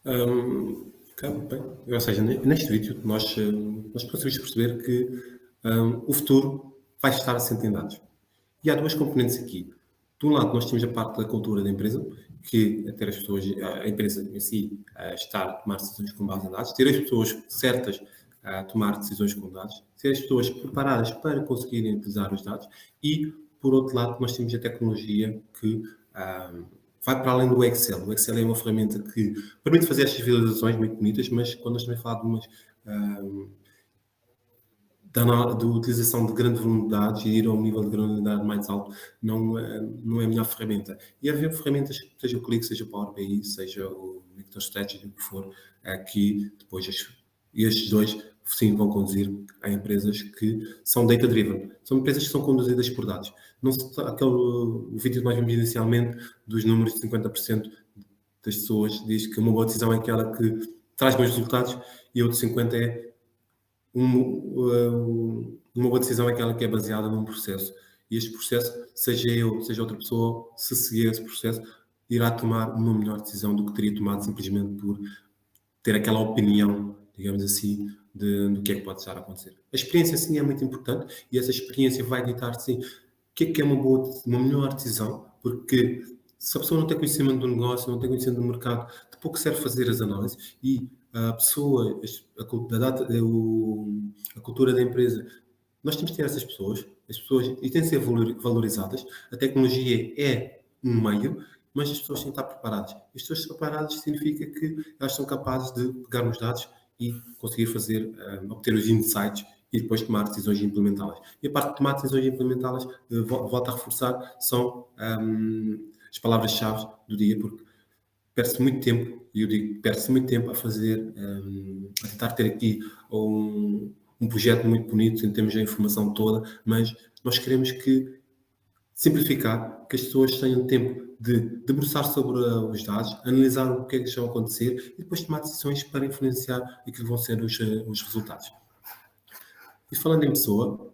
Ok, bem. Ou seja, neste vídeo nós conseguimos perceber que o futuro vai estar assente em dados. E há duas componentes aqui. De um lado, nós temos a parte da cultura da empresa, que é ter as pessoas, a empresa em si, estar a tomar decisões com base em dados, ter as pessoas certas a tomar decisões com dados, ter as pessoas preparadas para conseguirem utilizar os dados e, por outro lado, nós temos a tecnologia que vai para além do Excel. O Excel é uma ferramenta que permite fazer estas visualizações muito bonitas, mas quando nós estamos a falar de umas da utilização de grande volume de dados e ir a um nível de granularidade mais alto não é a melhor ferramenta. E haver ferramentas, seja o Click, seja o Power BI, seja o MicroStrategy, o que for, que depois estes dois sim vão conduzir a empresas que são data-driven. São empresas que são conduzidas por dados. Não o vídeo que nós vimos inicialmente dos números de 50% das pessoas diz que uma boa decisão é aquela que traz bons resultados e outro 50% é uma boa decisão é aquela que é baseada num processo. E este processo, seja eu, seja outra pessoa, se seguir esse processo, irá tomar uma melhor decisão do que teria tomado simplesmente por ter aquela opinião, digamos assim, do que é que pode estar a acontecer. A experiência, sim, é muito importante e essa experiência vai ditar, sim, o que é uma melhor decisão, porque se a pessoa não tem conhecimento do negócio, não tem conhecimento do mercado, de pouco serve fazer as análises e a pessoa, a cultura da empresa, nós temos que ter essas pessoas, as pessoas e têm de ser valorizadas. A tecnologia é um meio, mas as pessoas têm de estar preparadas. As pessoas preparadas significa que elas são capazes de pegar nos dados e conseguir obter os insights e depois tomar decisões e implementá-las. E a parte de tomar decisões e implementá-las, volto a reforçar, são as palavras-chave do dia, porque perde-se muito tempo, e eu digo, perde-se muito tempo a tentar ter aqui um projeto muito bonito em termos de informação toda, mas nós queremos simplificar, que as pessoas tenham tempo de debruçar sobre os dados, analisar o que é que estão a acontecer e depois tomar decisões para influenciar aquilo que vão ser os resultados. E falando em pessoa,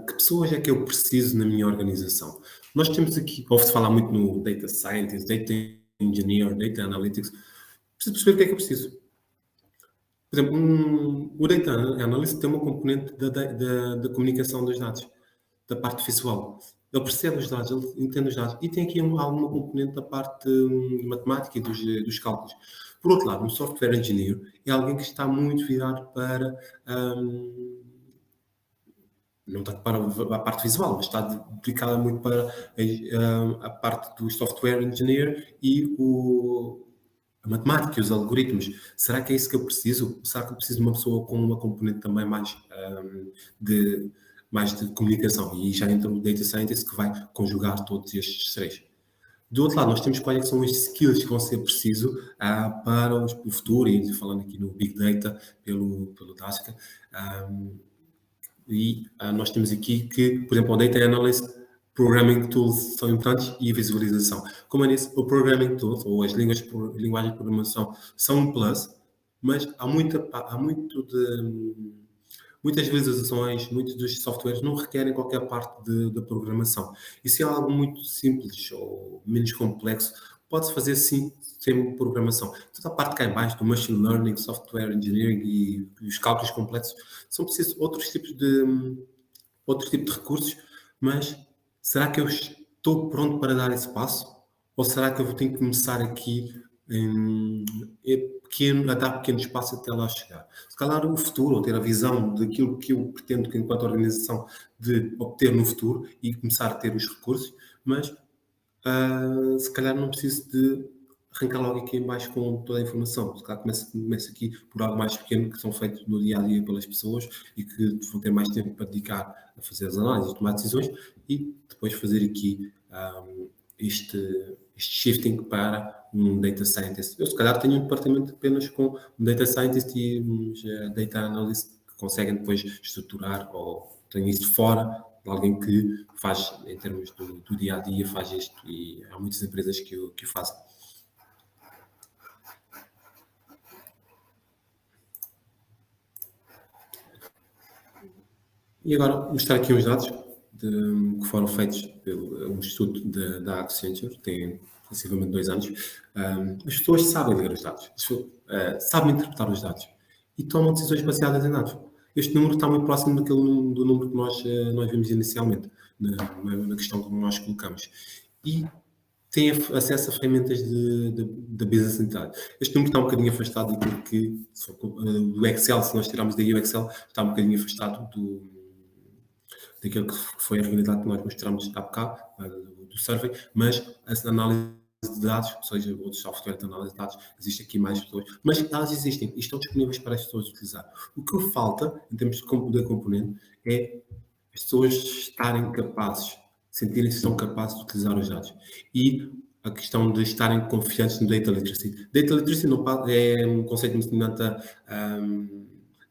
que pessoas é que eu preciso na minha organização? Nós temos aqui, ouve-se falar muito no Data Scientist, Data Engineer, Data Analytics. Preciso perceber o que é que eu preciso. Por exemplo, o Data Analyst tem uma componente da comunicação dos dados, da parte visual. Ele percebe os dados, ele entende os dados e tem aqui alguma componente da parte matemática e dos cálculos. Por outro lado, um Software Engineer é alguém que está muito virado para não está para a parte visual, mas está dedicada muito para a parte do Software Engineer e a matemática e os algoritmos. Será que é isso que eu preciso? Será que eu preciso de uma pessoa com uma componente também mais de mais de comunicação. E já entra o Data Scientist que vai conjugar todos estes três. Do outro lado, nós temos quais são estes skills que vão ser precisos para o futuro, e falando aqui no Big Data, pelo Dasca. Nós temos aqui que, por exemplo, o Data Analyst, Programming Tools são importantes e a visualização. Como eu disse, o Programming Tools, ou as linguagens de programação, são um plus, mas há muitas visualizações, muitos dos softwares não requerem qualquer parte de programação. E se é algo muito simples ou menos complexo, pode-se fazer sim sem programação. Toda a parte que é abaixo do Machine Learning, Software Engineering e os cálculos complexos são precisos outros tipos de recursos, mas será que eu estou pronto para dar esse passo? Ou será que eu tenho que começar aqui a dar pequeno espaço até lá chegar? Se calhar o futuro, ou ter a visão daquilo que eu pretendo, enquanto organização, de obter no futuro e começar a ter os recursos, mas se calhar não preciso de arrancar logo aqui em baixo com toda a informação. Se calhar começa aqui por algo mais pequeno que são feitos no dia-a-dia pelas pessoas e que vão ter mais tempo para dedicar a fazer as análises, tomar decisões e depois fazer aqui este shifting para um Data Scientist. Eu, se calhar, tenho um departamento apenas com um Data Scientist e uns Data Analyst que conseguem depois estruturar, ou tenho isso fora de alguém que faz, em termos do dia-a-dia, faz isto, e há muitas empresas que o fazem. E agora, mostrar aqui uns dados que foram feitos pelo um estudo da Accenture, tem sensivelmente 2 anos. As pessoas sabem ler os dados, sabem interpretar os dados e tomam decisões baseadas em dados. Este número está muito próximo do número que nós vimos inicialmente, na questão que nós colocamos. E têm acesso a ferramentas de Business Intelligence. Este número está um bocadinho afastado daquilo que, do Excel, se nós tirarmos daí o Excel, está um bocadinho afastado daquilo que foi a realidade que nós mostramos há bocado, do survey, mas a análise de dados, ou seja, outros software de análise de dados, existe aqui mais pessoas, mas elas existem e estão disponíveis para as pessoas utilizar. O que falta, em termos de componente, é as pessoas estarem capazes, sentirem-se que são capazes de utilizar os dados. E a questão de estarem confiantes no Data Literacy. Data Literacy não é um conceito muito semelhante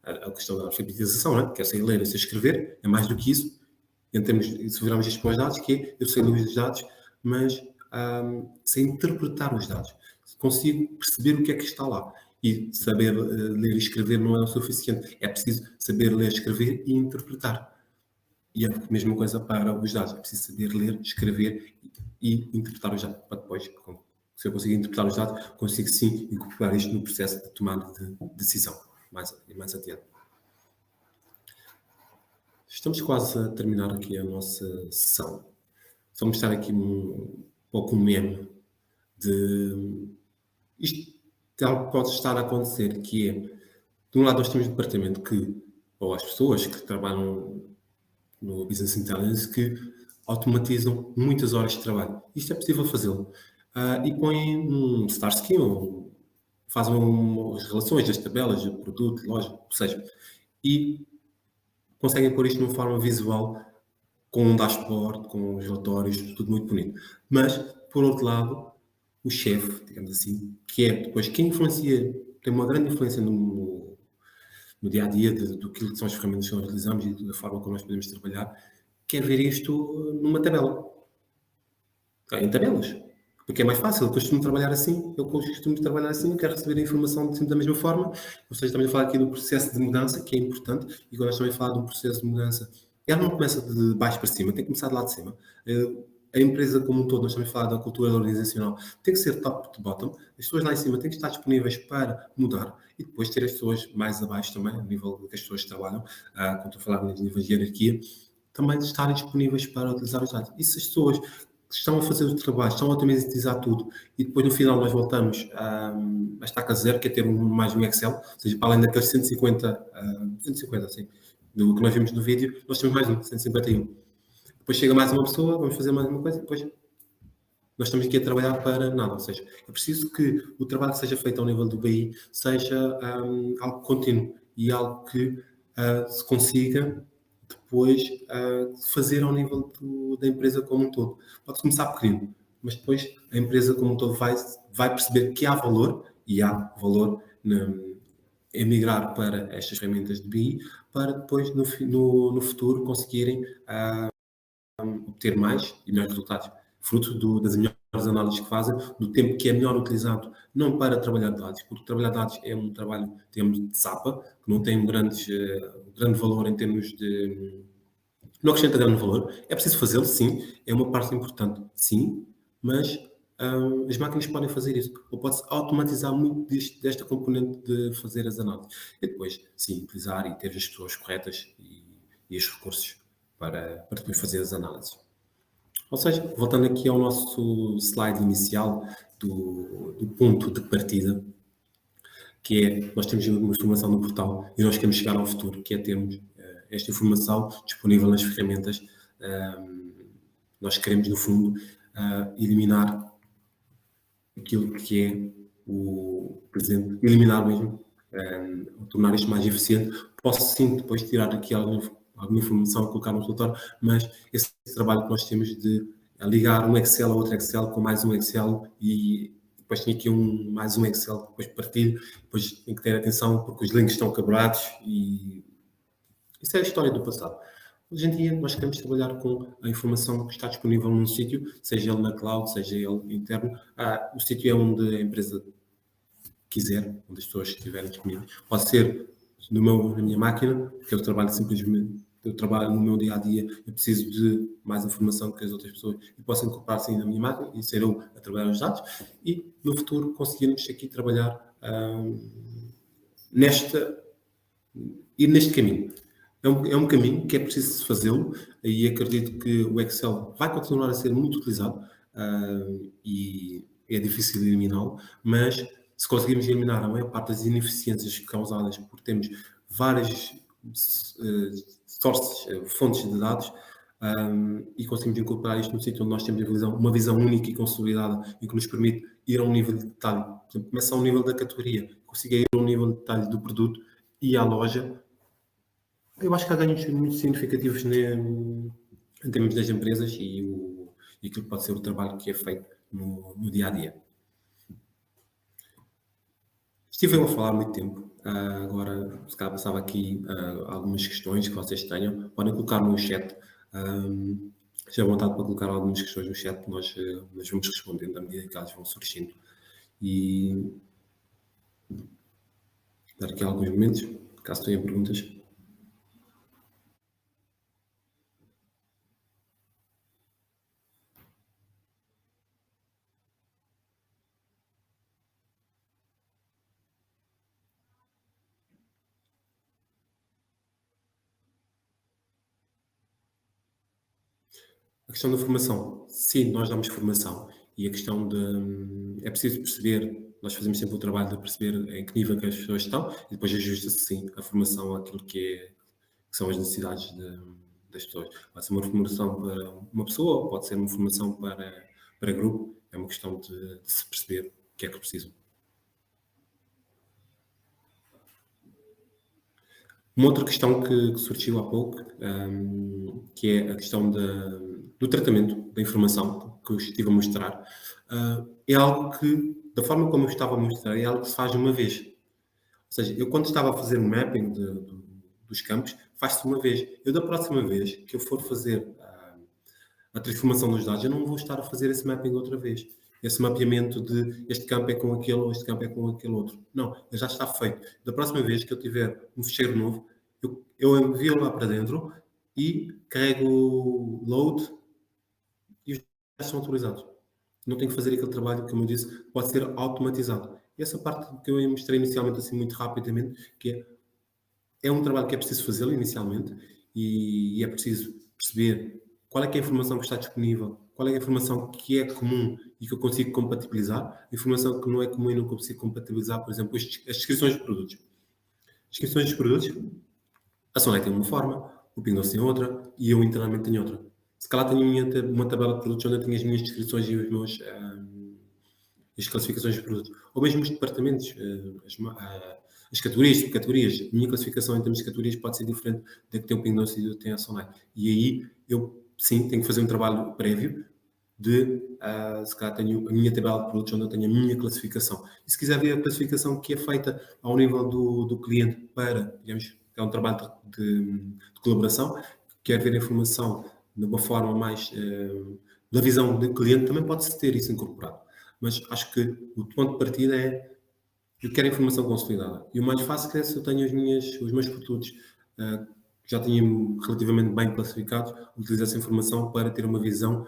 a questão da alfabetização, não é? Que é sei ler e sei escrever, é mais do que isso. Em termos, se virarmos isto para os dados, que é, eu sei ler os dados, mas sei interpretar os dados. Consigo perceber o que é que está lá. E saber ler e escrever não é o suficiente. É preciso saber ler, escrever e interpretar. E é a mesma coisa para os dados. É preciso saber ler, escrever e interpretar os dados. Para depois, se eu conseguir interpretar os dados, consigo sim incorporar isto no processo de tomada de decisão. Mais adiante. Estamos quase a terminar aqui a nossa sessão. Só mostrar aqui um pouco um meme de isto é algo que pode estar a acontecer, que é, de um lado nós temos um departamento ou as pessoas que trabalham no Business Intelligence, que automatizam muitas horas de trabalho. Isto é possível fazê-lo. E põem um Star Scheme, ou fazem as relações das tabelas, do produto, loja, ou seja, e conseguem pôr isto de uma forma visual, com um dashboard, com os relatórios, tudo muito bonito. Mas, por outro lado, o chefe, digamos assim, que é depois quem influencia, tem uma grande influência no dia-a-dia do que são as ferramentas que nós utilizamos e da forma como nós podemos trabalhar, quer ver isto numa tabela. Em tabelas. Porque é mais fácil, eu costumo trabalhar assim, eu quero receber a informação sempre da mesma forma. Ou seja, estamos a falar aqui do processo de mudança, que é importante, e quando nós estamos a falar de um processo de mudança, ela não começa de baixo para cima, tem que começar de lá de cima. A empresa como um todo, nós estamos a falar da cultura organizacional, tem que ser top to bottom, as pessoas lá em cima têm que estar disponíveis para mudar, e depois ter as pessoas mais abaixo também, a nível que as pessoas trabalham, quando estou a falar de nível de hierarquia, também estarem disponíveis para utilizar os dados. E se as pessoas estão a fazer o trabalho, estão a automatizar tudo, e depois no final nós voltamos a estaca zero, que é ter mais um Excel, ou seja, para além daqueles 150 assim, do que nós vimos no vídeo, nós temos mais um, 151. Depois chega mais uma pessoa, vamos fazer mais uma coisa, e depois nós estamos aqui a trabalhar para nada, ou seja, é preciso que o trabalho que seja feito ao nível do BI seja algo contínuo e algo que se consiga depois fazer ao nível da empresa como um todo. Pode começar pequeno, mas depois a empresa como um todo vai perceber que há valor, e há valor em migrar para estas ferramentas de BI, para depois no futuro conseguirem obter mais e melhores resultados, fruto das melhores análises que fazem, do tempo que é melhor utilizado, não para trabalhar dados, porque trabalhar dados é um trabalho, temos de SAPA, que não tem um grande valor em termos de... não acrescenta grande valor. É preciso fazê-lo, sim, é uma parte importante, sim, mas as máquinas podem fazer isso, ou pode-se automatizar muito desta componente de fazer as análises. E depois, sim, utilizar e ter as pessoas corretas e os recursos para depois fazer as análises. Ou seja, voltando aqui ao nosso slide inicial do ponto de partida, que é, nós temos uma informação no portal e nós queremos chegar ao futuro, que é termos esta informação disponível nas ferramentas. Nós queremos, no fundo, eliminar aquilo que é o presente, eliminar mesmo, tornar isto mais eficiente. Posso sim depois tirar aqui alguma informação, colocar no relatório, mas esse trabalho que nós temos de ligar um Excel a outro Excel com mais um Excel e depois tem aqui mais um Excel que depois partilho, depois tem que ter atenção porque os links estão quebrados e isso é a história do passado. Hoje em dia nós queremos trabalhar com a informação que está disponível num sítio, seja ele na cloud, seja ele interno. O sítio é onde a empresa quiser, onde as pessoas estiverem disponíveis. Pode ser na minha máquina, porque eu trabalho simplesmente, eu trabalho no meu dia-a-dia, eu preciso de mais informação que as outras pessoas e posso incorporar sim na minha máquina e ser eu a trabalhar os dados e no futuro conseguirmos aqui trabalhar neste caminho. É um caminho que é preciso fazê-lo e acredito que o Excel vai continuar a ser muito utilizado e é difícil eliminá-lo, mas se conseguirmos eliminar a maior parte das ineficiências causadas por termos várias fontes de dados e conseguimos incorporar isto no sítio onde nós temos uma visão única e consolidada e que nos permite ir a um nível de detalhe. Por exemplo, começa a um nível da categoria, consiga ir a um nível de detalhe do produto e à loja. Eu acho que há ganhos muito significativos em termos das empresas e aquilo que pode ser o trabalho que é feito no dia-a-dia. Estive a falar há muito tempo, agora se calhar passava aqui algumas questões que vocês tenham, podem colocar no chat, esteja à vontade para colocar algumas questões no chat, nós vamos respondendo à medida que elas vão surgindo e dar aqui alguns momentos, caso tenham perguntas. A questão da formação. Sim, nós damos formação. E a questão de... É preciso perceber, nós fazemos sempre o trabalho de perceber em que nível que as pessoas estão e depois ajusta-se, sim, a formação àquilo que são as necessidades das pessoas. Pode ser uma formação para uma pessoa, pode ser uma formação para grupo. É uma questão de se perceber o que é que precisam. Uma outra questão que surgiu há pouco, que é a questão do tratamento da informação que eu estive a mostrar, é algo que, da forma como eu estava a mostrar, é algo que se faz uma vez. Ou seja, eu quando estava a fazer o mapping dos campos, faz-se uma vez. Eu da próxima vez que eu for fazer a transformação dos dados, eu não vou estar a fazer esse mapping outra vez. Esse mapeamento de este campo é com aquele ou este campo é com aquele outro. Não, já está feito. Da próxima vez que eu tiver um ficheiro novo, eu envio lá para dentro e carrego load e os dados são atualizados. Não tenho que fazer aquele trabalho, como eu disse, pode ser automatizado. E essa parte que eu mostrei inicialmente assim muito rapidamente, que é um trabalho que é preciso fazê-lo inicialmente e é preciso perceber qual é que é a informação que está disponível, qual é a informação que é comum e que eu consigo compatibilizar, a informação que não é comum e não consigo compatibilizar, por exemplo, as descrições de produtos. As descrições dos produtos, a Sonai tem uma forma, o Pingos tem outra e eu internamente tenho outra. Se calhar tenho uma tabela de produtos onde eu tenho as minhas descrições e as classificações de produtos. Ou mesmo os departamentos, as categorias. A minha classificação em termos de categorias pode ser diferente da que tem o Pingo Doce e da que tem a Sonai. E aí eu, sim, tenho que fazer um trabalho prévio de, se calhar tenho a minha tabela de produtos onde eu tenho a minha classificação. E se quiser ver a classificação que é feita ao nível do cliente para, digamos, é um trabalho de colaboração, quer ver a informação de uma forma mais da visão do cliente, também pode-se ter isso incorporado. Mas acho que o ponto de partida é eu quero informação consolidada. E o mais fácil é se eu tenho os meus produtos que já tenho relativamente bem classificados, utilizar essa informação para ter uma visão,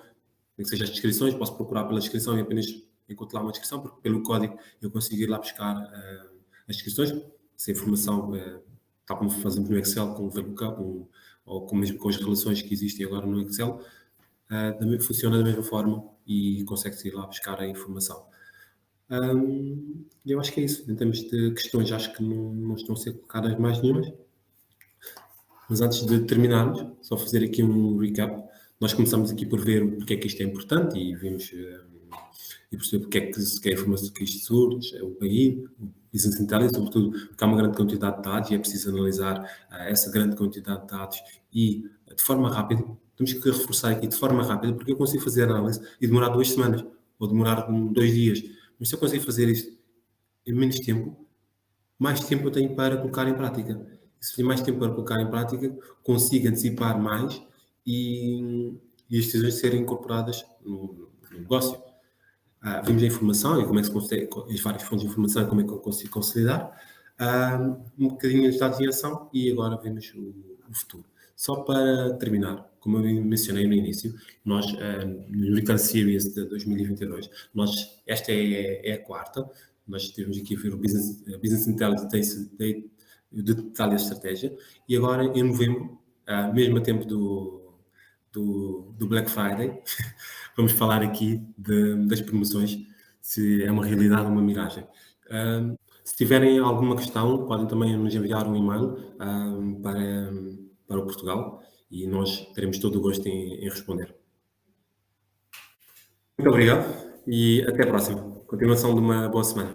nem que seja as descrições, posso procurar pela descrição e apenas encontro lá uma descrição, porque pelo código eu consigo ir lá buscar as descrições, essa informação, tal como fazemos no Excel com o VLOOKUP, ou com mesmo com as relações que existem agora no Excel, também funciona da mesma forma e consegue-se ir lá buscar a informação. Eu acho que é isso. Em termos de questões, acho que não estão a ser colocadas mais nenhumas. Mas antes de terminarmos, só fazer aqui um recap. Nós começamos aqui por ver porque é que isto é importante e vimos e perceber porque é que a informação que isto surge, o BI, o Business Intelligence, sobretudo porque há uma grande quantidade de dados e é preciso analisar essa grande quantidade de dados e de forma rápida. Temos que reforçar aqui de forma rápida, porque eu consigo fazer a análise e demorar 2 semanas ou demorar 2 dias. Mas se eu consigo fazer isto em menos tempo, mais tempo eu tenho para colocar em prática. E se tenho mais tempo para colocar em prática, consigo antecipar mais e as decisões serem incorporadas no negócio. Vimos a informação e como é que se consegue, as várias fontes de informação e como é que eu consigo consolidar, um bocadinho de dados em ação e agora vemos o futuro. Só para terminar, como eu mencionei no início, nós, no Recurrent Series de 2022, esta é a quarta, nós temos aqui a ver o Business Intelligence de detalhe da estratégia, e agora em novembro, mesmo a tempo do Black Friday, vamos falar aqui das promoções, se é uma realidade ou uma miragem. Se tiverem alguma questão, podem também nos enviar um e-mail para o Portugal e nós teremos todo o gosto em responder. Muito obrigado e até a próxima. Continuação de uma boa semana.